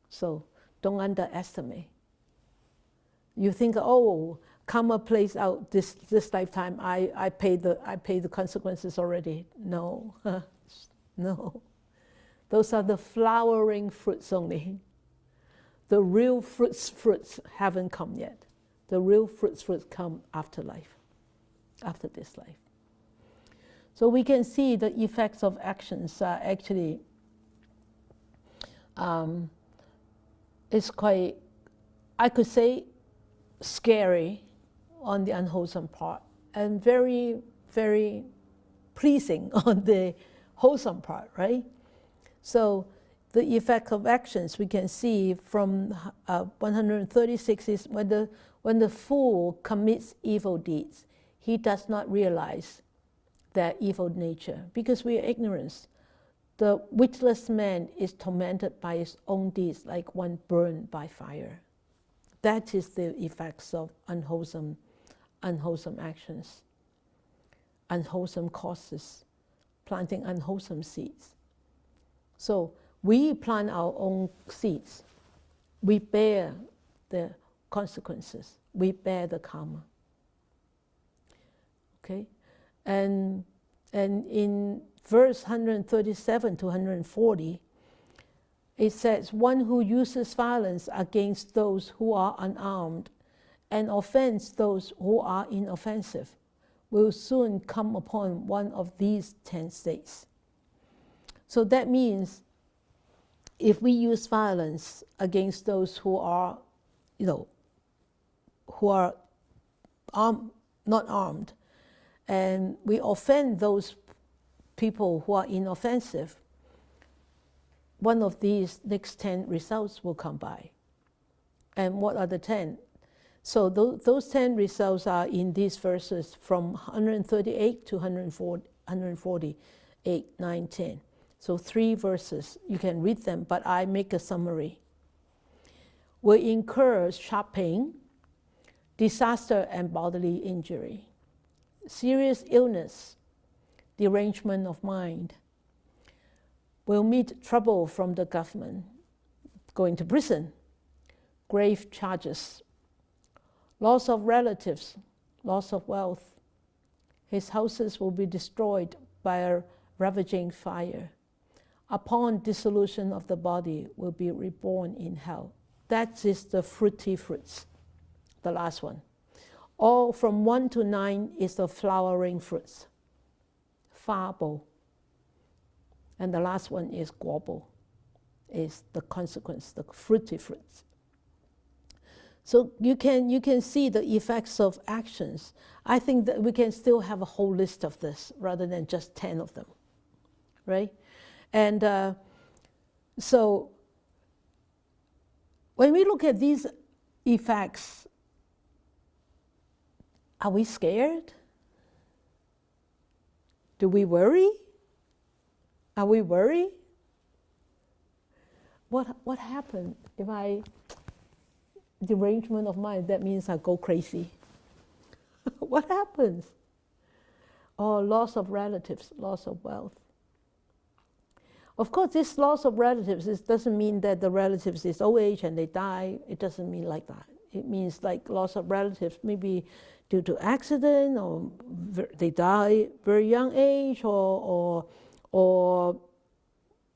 So don't underestimate. You think, oh, karma plays out this lifetime. I pay the consequences already. No, no. Those are the flowering fruits only. The real fruits haven't come yet. The real fruits come after life, after this life. So we can see the effects of actions are actually, it's quite, I could say, scary on the unwholesome part, and very, very pleasing on the wholesome part, right? So the effect of actions we can see from 136 is when the fool commits evil deeds, he does not realize their evil nature, because we are ignorant. The witless man is tormented by his own deeds like one burned by fire. That is the effects of unwholesome actions, unwholesome causes, planting unwholesome seeds. So we plant our own seeds. We bear the consequences. We bear the karma. Okay? And in verse 137 to 140, it says, one who uses violence against those who are unarmed and offends those who are inoffensive will soon come upon one of these 10 states. So that means if we use violence against those who are, who are not armed, and we offend those people who are inoffensive, one of these next 10 results will come by. And what are the 10? So those 10 results are in these verses from 138 to 148, 9, 10. So 3 verses, you can read them, but I make a summary. Will incur sharp pain, disaster and bodily injury, serious illness, derangement of mind, will meet trouble from the government, going to prison, grave charges, loss of relatives, loss of wealth. His houses will be destroyed by a ravaging fire. Upon dissolution of the body, will be reborn in hell. That is the fruity fruits, the last one. All from 1 to 9 is the flowering fruits, fabo. And the last one is guobo, is the consequence, the fruity fruits. So you can see the effects of actions. I think that we can still have a whole list of this rather than just 10 of them, right? And so when we look at these effects, are we scared? Do we worry? Are we worried? What happened if derangement of mind, that means I go crazy. What happens? Or loss of relatives, loss of wealth. Of course, this loss of relatives, this doesn't mean that the relatives is old age and they die. It doesn't mean like that. It means like loss of relatives, maybe due to accident, or they die very young age, or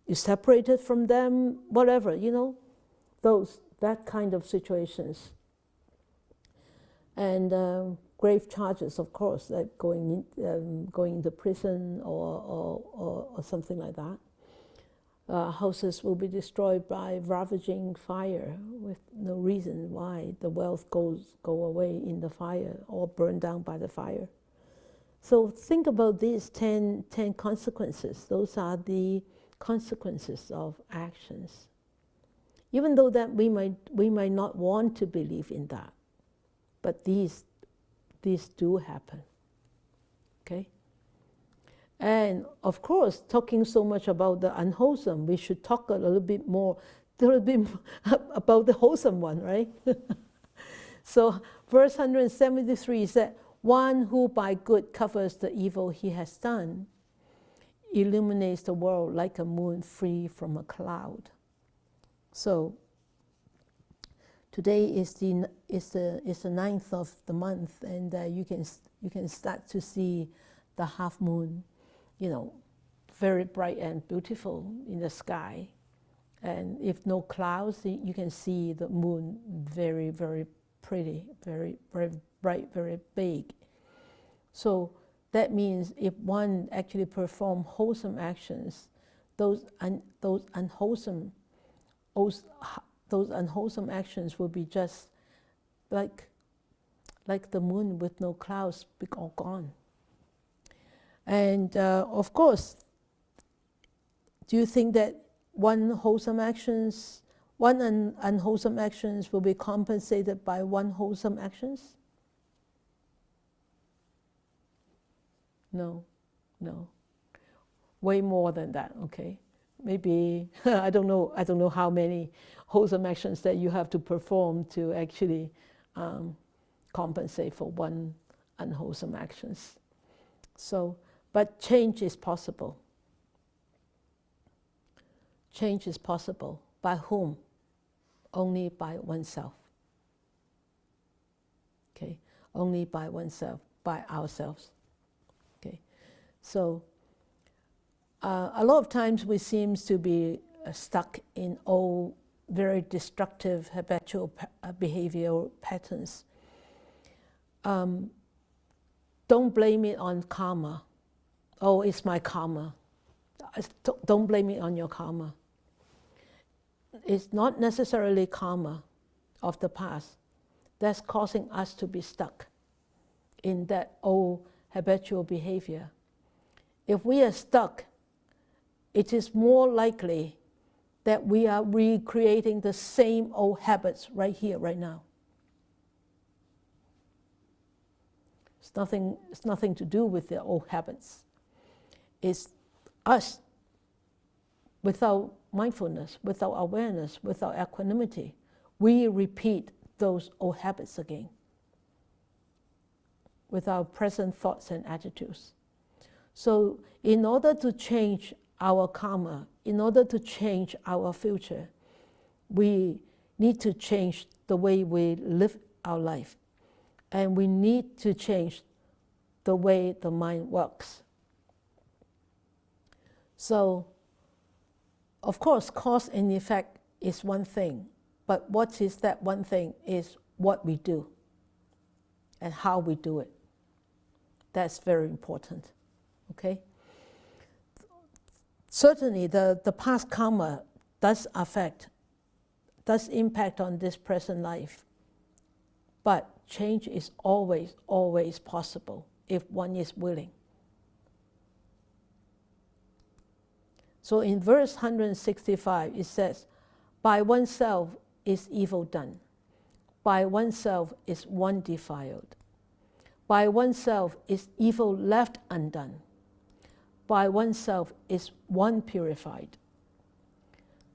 you separated from them, whatever, that kind of situations. And grave charges, of course, like going into prison or something like that. Houses will be destroyed by ravaging fire with no reason why. The wealth go away in the fire or burned down by the fire. So think about these 10 consequences. Those are the consequences of actions. Even though that we might not want to believe in that, but these do happen. Okay? And of course, talking so much about the unwholesome, we should talk a little bit more about the wholesome one, right? So verse 173 said, one who by good covers the evil he has done illuminates the world like a moon free from a cloud. So today is the 9th of the month, and you can start to see the half moon, very bright and beautiful in the sky. And if no clouds, you can see the moon very, very pretty, very, very bright, very big. So that means if one actually perform wholesome actions, those unwholesome actions will be just like the moon with no clouds, all gone. And of course, do you think that one unwholesome actions will be compensated by one wholesome actions? No. Way more than that, okay? Maybe, I don't know how many wholesome actions that you have to perform to actually compensate for one unwholesome actions. So, but change is possible. Change is possible. By whom? Only by oneself. Okay? Only by oneself, by ourselves. Okay? So, a lot of times we seem to be stuck in old, very destructive habitual behavioral patterns. Don't blame it on karma. Oh, it's my karma. Don't blame it on your karma. It's not necessarily karma of the past that's causing us to be stuck in that old habitual behavior. If we are stuck, it is more likely that we are recreating the same old habits right here, right now. It's nothing to do with the old habits. It's us, without mindfulness, without awareness, without equanimity, we repeat those old habits again with our present thoughts and attitudes. So in order to change our karma, in order to change our future, we need to change the way we live our life. And we need to change the way the mind works. So, of course, cause and effect is one thing, but what is that one thing is what we do and how we do it. That's very important, okay? Certainly, the past karma does impact on this present life, but change is always possible if one is willing. So in verse 165, it says, by oneself is evil done. By oneself is one defiled. By oneself is evil left undone. By oneself is one purified.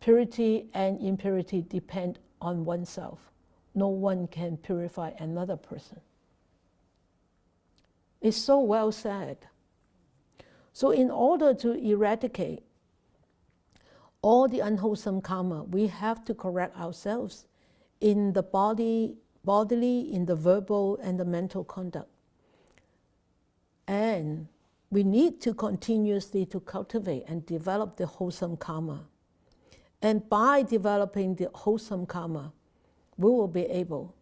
Purity and impurity depend on oneself. No one can purify another person. It's so well said. So in order to eradicate all the unwholesome karma, we have to correct ourselves in the bodily, in the verbal, and the mental conduct. And we need to continuously to cultivate and develop the wholesome karma. And by developing the wholesome karma, we will be able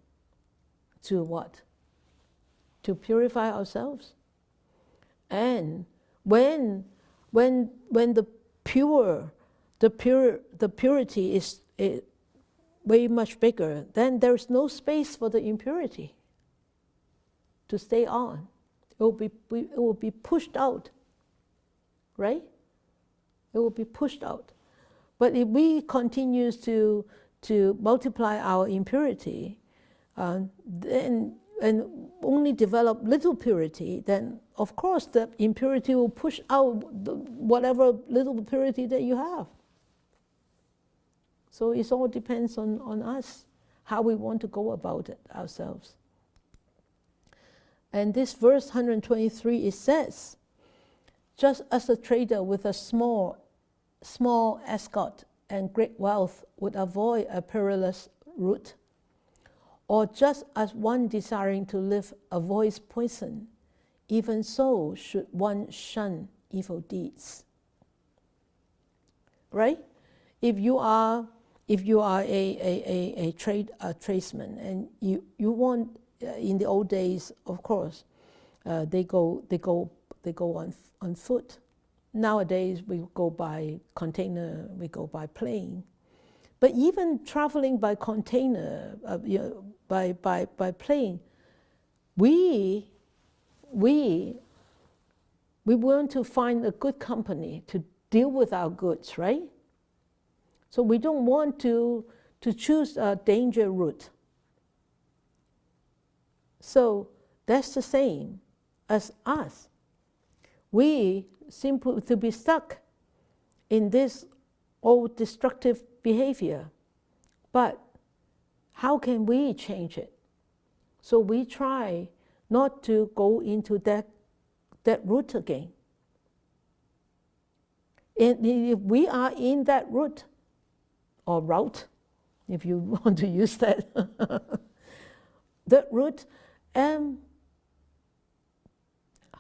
to what? To purify ourselves. And when the purity is way much bigger, then there's no space for the impurity to stay on. It will be pushed out, right? It will be pushed out. But if we continue to multiply our impurity, and only develop little purity, then of course the impurity will push out whatever little purity that you have. So it all depends on us, how we want to go about it ourselves. And this verse 123, it says, just as a trader with a small escort and great wealth would avoid a perilous route, or just as one desiring to live avoids poison, even so should one shun evil deeds. Right? If you are a tradesman and you want, in the old days, of course, they go on foot. Nowadays we go by container, we go by plane. But even traveling by container, by plane, we want to find a good company to deal with our goods, right? So we don't want to choose a danger route. So that's the same as us. We seem to be stuck in this old destructive behavior. But how can we change it? So we try not to go into that route again. And if we are in that route, or route, if you want to use that, that route,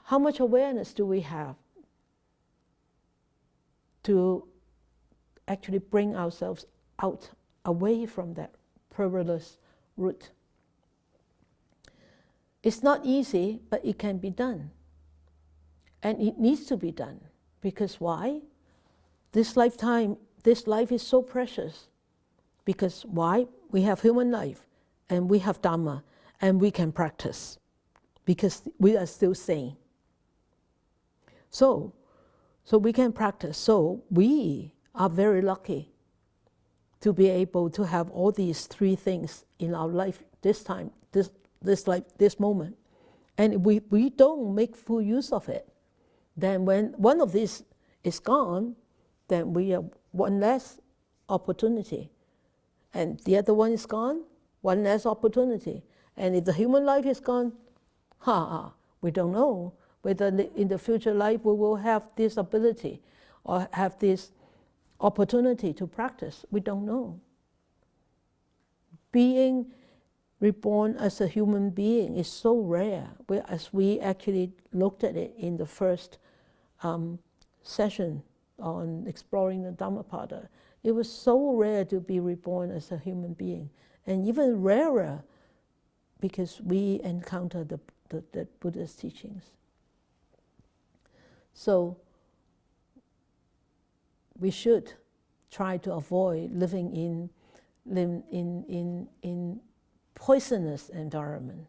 how much awareness do we have to actually bring ourselves out, away from that perilous route? It's not easy, but it can be done. And it needs to be done. Because why? This life is so precious. Because why? We have human life, and we have Dhamma, and we can practice. Because we are still sane. So we can practice. So we are very lucky to be able to have all these three things in our life this time, this life, this moment. And if we don't make full use of it, then when one of these is gone, then we have one less opportunity. And the other one is gone, one less opportunity. And if the human life is gone, we don't know whether in the future life we will have this ability or have this opportunity to practice. We don't know. Being reborn as a human being is so rare. As we actually looked at it in the first session on exploring the Dhammapada, it was so rare to be reborn as a human being, and even rarer because we encounter the Buddha's teachings. So we should try to avoid living in poisonous environment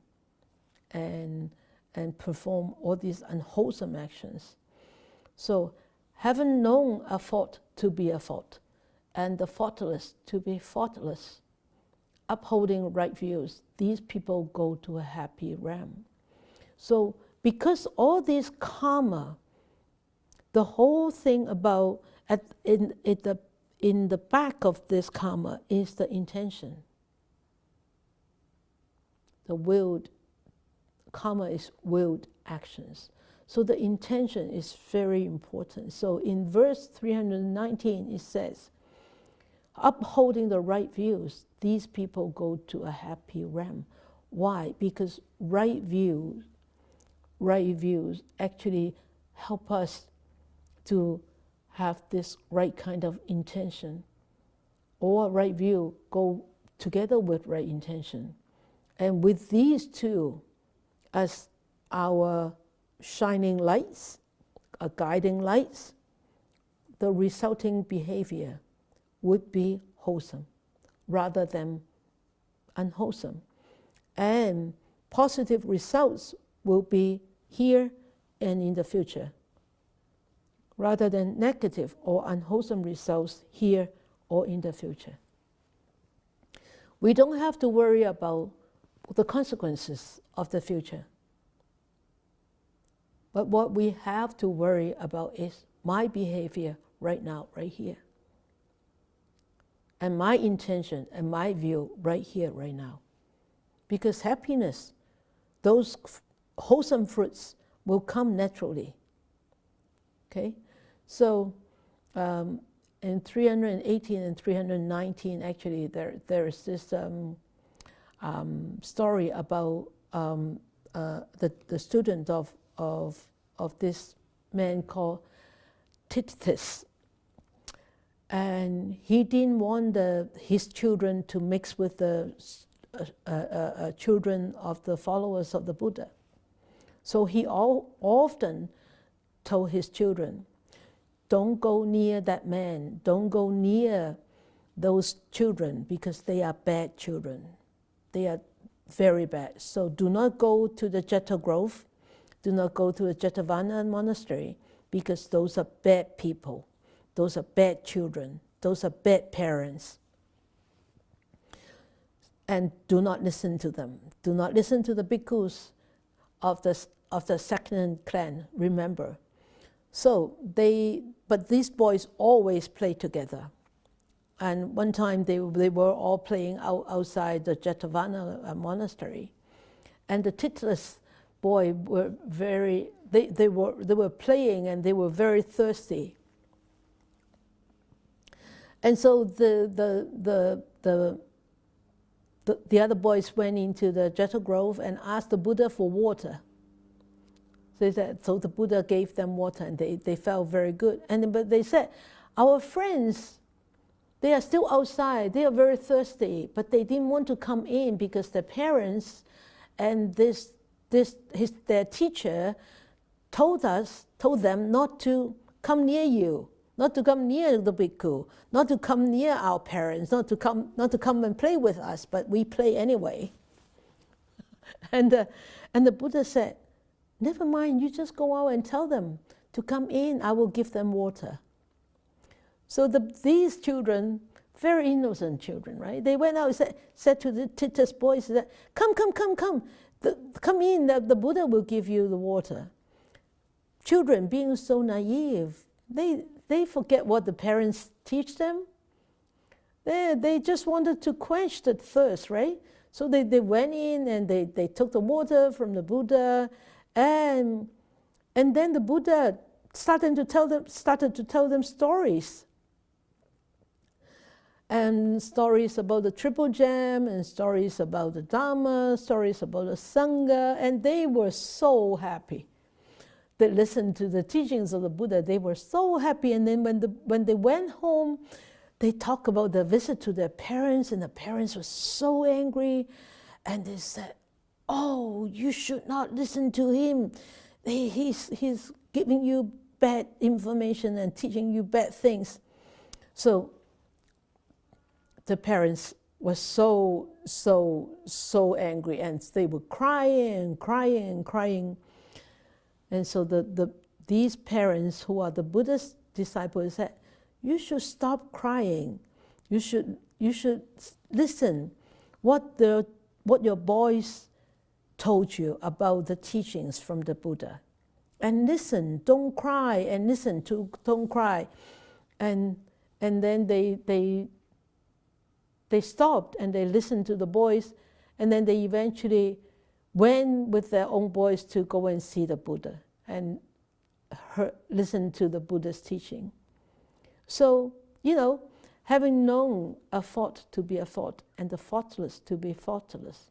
and perform all these unwholesome actions. So having known a fault to be a fault, and the faultless to be faultless, upholding right views, these people go to a happy realm. So because all these karma, the whole thing about in the back of this karma is the intention. The willed karma is willed actions. So the intention is very important. So in verse 319 it says, upholding the right views, these people go to a happy realm. Why? Because right views actually help us to have this right kind of intention. Or right view go together with right intention. And with these two as our shining lights, guiding lights, the resulting behavior would be wholesome rather than unwholesome. And positive results will be here and in the future, rather than negative or unwholesome results here or in the future. We don't have to worry about the consequences of the future. But what we have to worry about is my behavior right now, right here. and my intention and my view right here, right now. Because happiness, those wholesome fruits will come naturally. Okay? So in 318 and 319, actually, there is this story about the student of this man called Titus. And he didn't want his children to mix with the children of the followers of the Buddha. So he often told his children, don't go near that man, don't go near those children, because they are bad children. They are very bad. So do not go to the Jeta Grove, do not go to the Jetavana monastery, because those are bad people. Those are bad children. Those are bad parents. And do not listen to them. Do not listen to the bhikkhus of the second clan, remember. So but these boys always play together. And one time they were all playing outside the Jetavana monastery. And the Titless boy were they were playing, and they were very thirsty. And so the other boys went into the Jeta Grove and asked the Buddha for water. So the Buddha gave them water, and they felt very good. But they said, our friends, they are still outside, they are very thirsty, but they didn't want to come in because their parents and their teacher told them not to come near you, not to come near the bhikkhu, not to come near our parents, not to come and play with us, but we play anyway. And the Buddha said, never mind, you just go out and tell them to come in, I will give them water. So these children, very innocent children, right? They went out and said to the Titus boys, come in, the Buddha will give you the water. Children being so naive, they forget what the parents teach them. They just wanted to quench the thirst, right? So they went in and they took the water from the Buddha, and then the Buddha started to tell them stories. And stories about the Triple Gem, and stories about the Dhamma, stories about the Sangha, and they were so happy. They listened to the teachings of the Buddha, they were so happy. And then when they went home, they talked about the visit to their parents, and the parents were so angry, and they said, oh, you should not listen to him. He's giving you bad information and teaching you bad things. So the parents were so angry, and they were crying. And so these parents, who are the Buddha's disciples, said, you should stop crying. You should listen what your boys told you about the teachings from the Buddha. And listen, don't cry, and don't cry. And then they stopped, and they listened to the boys, and then they eventually went with their own boys to go and see the Buddha and listen to the Buddha's teaching. So, having known a thought to be a thought, and the thoughtless to be thoughtless,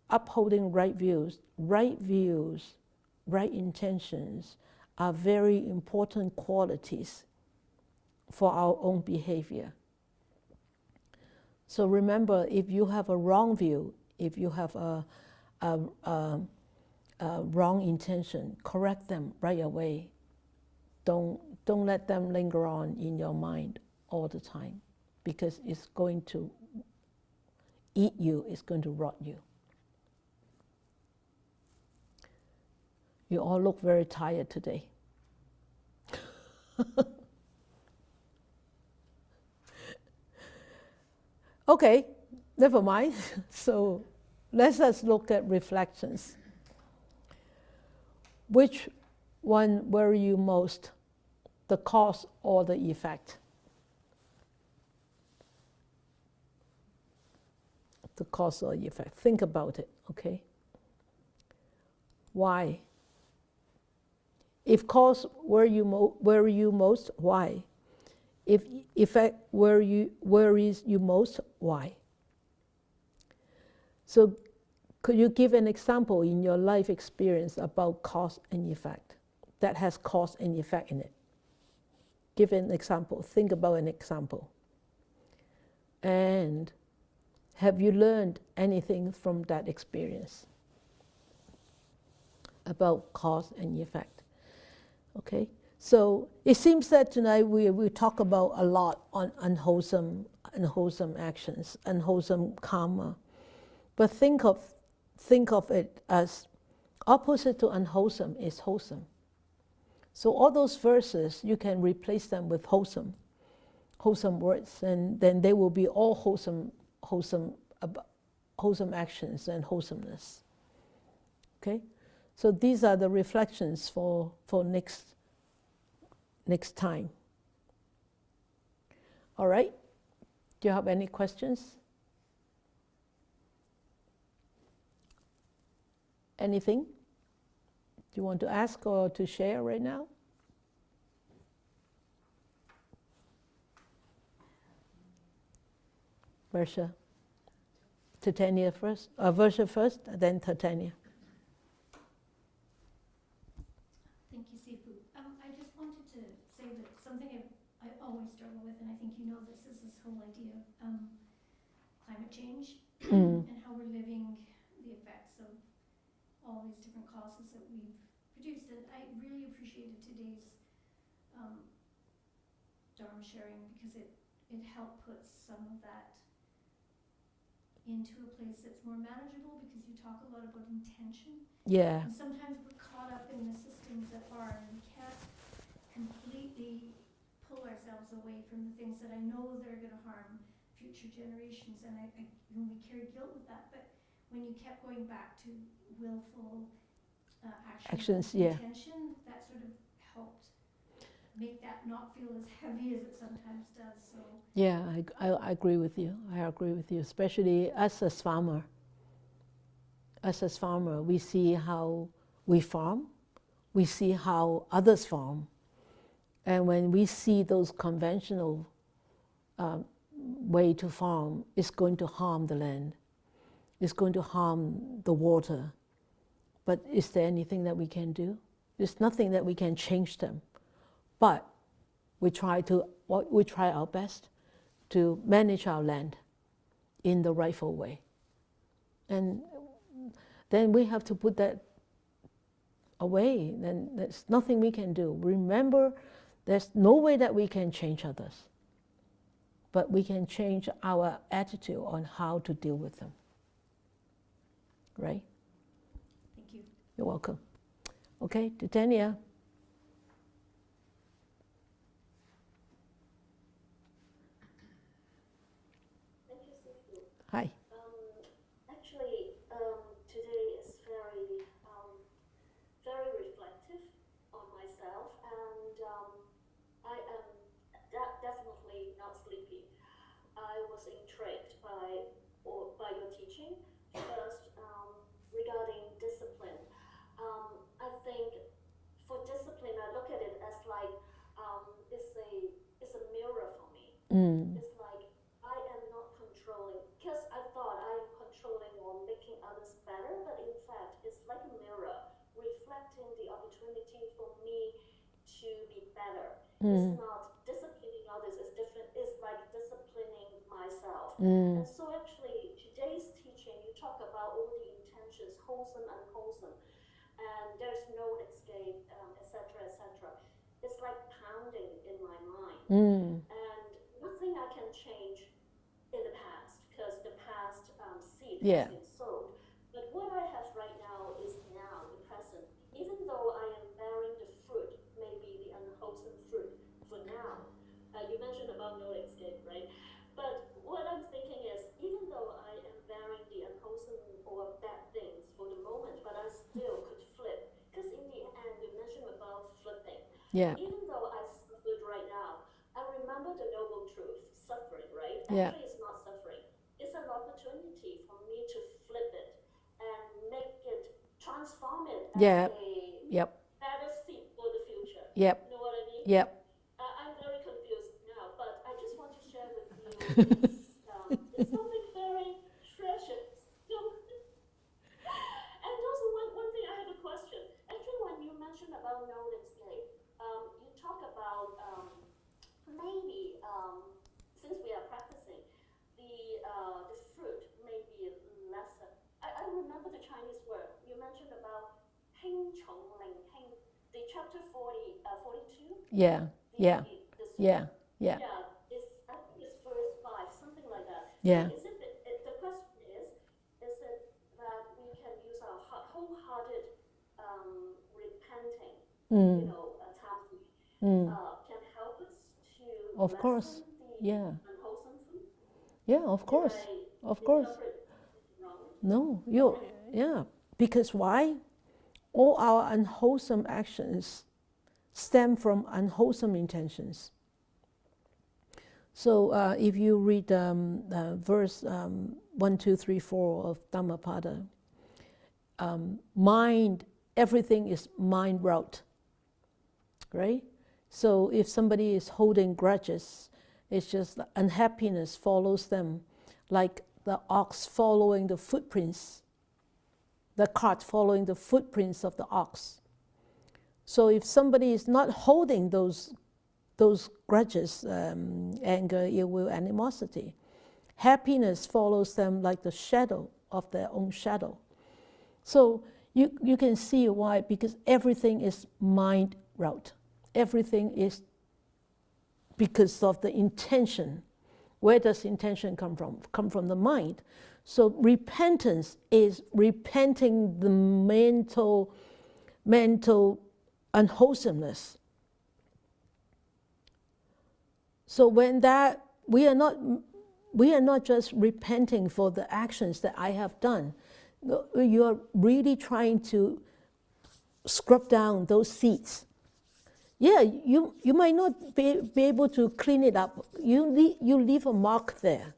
upholding right views, right intentions are very important qualities for our own behavior. So remember, if you have a wrong view, if you have a wrong intention, correct them right away. Don't let them linger on in your mind all the time, because it's going to eat you, it's going to rot you. You all look very tired today. Okay, never mind. So let us look at reflections. Which one worry you most, the cause or the effect? the cause or effect. Think about it, okay? Why? If cause worries you most, why? If effect worries you most, why? So could you give an example in your life experience about cause and effect that has cause and effect in it? Give an example. Think about an example. And have you learned anything from that experience about cause and effect? Okay, so it seems that tonight we talk about a lot on unwholesome actions, unwholesome karma. But think of it as opposite to unwholesome is wholesome. So all those verses, you can replace them with wholesome words, and then they will be all wholesome actions and wholesomeness. Okay, so these are the reflections for next time. All right. Do you have any questions? Anything you want to ask or to share right now? Versha. Titania first. Versha first, then Titania. Thank you, Sifu. I just wanted to say that something I always struggle with, and I think you know this, is this whole idea of climate change and how we're living the effects of all these different causes that we've produced. And I really appreciated today's Dharma sharing, because it helped put some of that into a place that's more manageable, because you talk a lot about intention. Yeah. And sometimes we're caught up in the systems that are, and we can't completely pull ourselves away from the things that I know that are going to harm future generations. And when we carry guilt with that, but when you kept going back to willful actions yeah. intention, that sort of helped make that not feel as heavy as it sometimes does. So yeah, I agree with you. I agree with you, especially us as farmer. Us as farmer, we see how we farm, we see how others farm, and when we see those conventional way to farm, it's going to harm the land. It's going to harm the water. But is there anything that we can do? There's nothing that we can change them. But we try our best to manage our land in the rightful way. And then we have to put that away. Then there's nothing we can do. Remember, there's no way that we can change others. But we can change our attitude on how to deal with them. Right? thank you. You're welcome. Okay, Titania. Thank you, Sifu. Hi. Actually, today is very reflective on myself, and I am definitely not sleepy. I was intrigued by your teaching. First, regarding discipline, I think for discipline, I look at it as like it's a mirror for me. It's like I am not controlling, because I thought I am controlling or making others better, but in fact, it's like a mirror reflecting the opportunity for me to be better. It's not disciplining others, it's different. It's like disciplining myself. And so actually, today's teaching, you talk about all the intentions, wholesome, unwholesome, and there's no escape, etc., etc. It's like pounding in my mind. And nothing I can change in the past, because the past seed has been sowed. But what I have right now is now, the present. Even though I am bearing the fruit, maybe the unwholesome fruit for now. You mentioned about no escape, right? But what I'm thinking is, even though I am bearing the unwholesome or bad things for the moment, but I still could flip. Because in the end, you mentioned about flipping. Yeah. Even though I suffered right now, I remember the noble truth, suffering, right? Yeah. Actually, it's not suffering. It's an opportunity for Yeah. a Yep. better seed for the future. Yep. You know what I mean? Yep. I'm very confused now, but I just want to share with you it's something very precious. And also one thing, I have a question. Actually, when you mentioned about no escape, you talk about maybe since we are practicing, the fruit may be lesser. I remember the Chinese word you mentioned about heng chong ling heng, the chapter 42. Yeah. Yeah. The Yeah. Yeah. yeah, I think it's verse 5, something like that. Yeah. So is the question is it that we can use our wholehearted repenting, tapping, can help us to Of course. lessen the Yeah. unwholesome food? Yeah, of course. Of course. No, yeah. Because why? All our unwholesome actions stem from unwholesome intentions. So if you read verse 1, 2, 3, 4 of Dhammapada, mind, everything is mind route, right? So if somebody is holding grudges, it's just unhappiness follows them, like the ox following the footprints, the cart following the footprints of the ox. So if somebody is not holding those grudges, anger, ill will, animosity, happiness follows them like the shadow of their own shadow. So you can see why, because everything is mind route. Everything is because of the intention. Where does intention come from? Come from the mind. So repentance is repenting the mental unwholesomeness. So when that we are not just repenting for the actions that I have done. You are really trying to scrub down those seeds. Yeah, you might not be able to clean it up. You leave a mark there.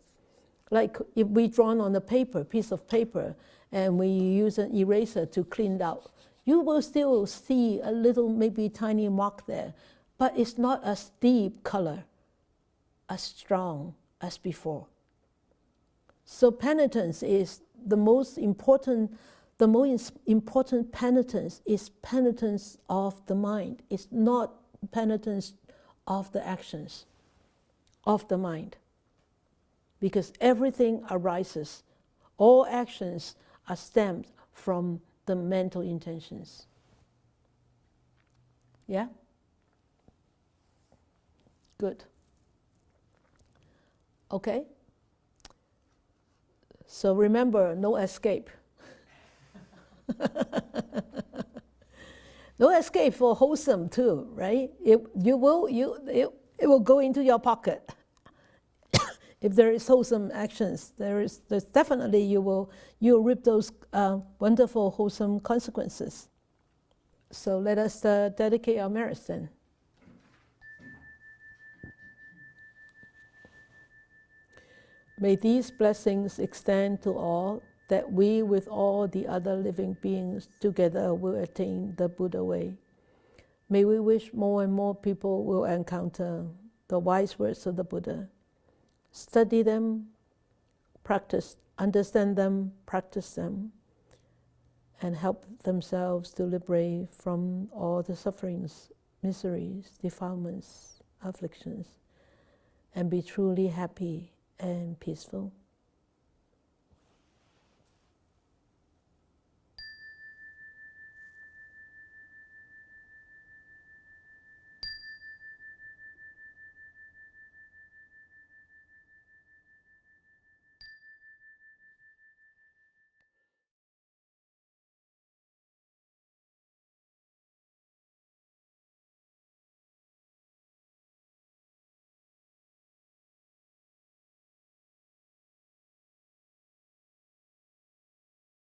Like if we drawn on a piece of paper, and we use an eraser to clean it out, you will still see a little, maybe tiny mark there, but it's not as deep color, as strong as before. So penitence is the most important penitence is penitence of the mind. It's not penitence of the actions of the mind. Because everything arises, all actions are stemmed from the mental intentions. Yeah? Good. Okay? So remember, no escape. No escape for wholesome too, right? It will go into your pocket. If there is wholesome actions, there's definitely you'll reap those wonderful wholesome consequences. So let us dedicate our merits then. May these blessings extend to all, that we with all the other living beings together will attain the Buddha way. May we wish more and more people will encounter the wise words of the Buddha. Study them, practice, understand them, practice them, and help themselves to liberate from all the sufferings, miseries, defilements, afflictions, and be truly happy and peaceful.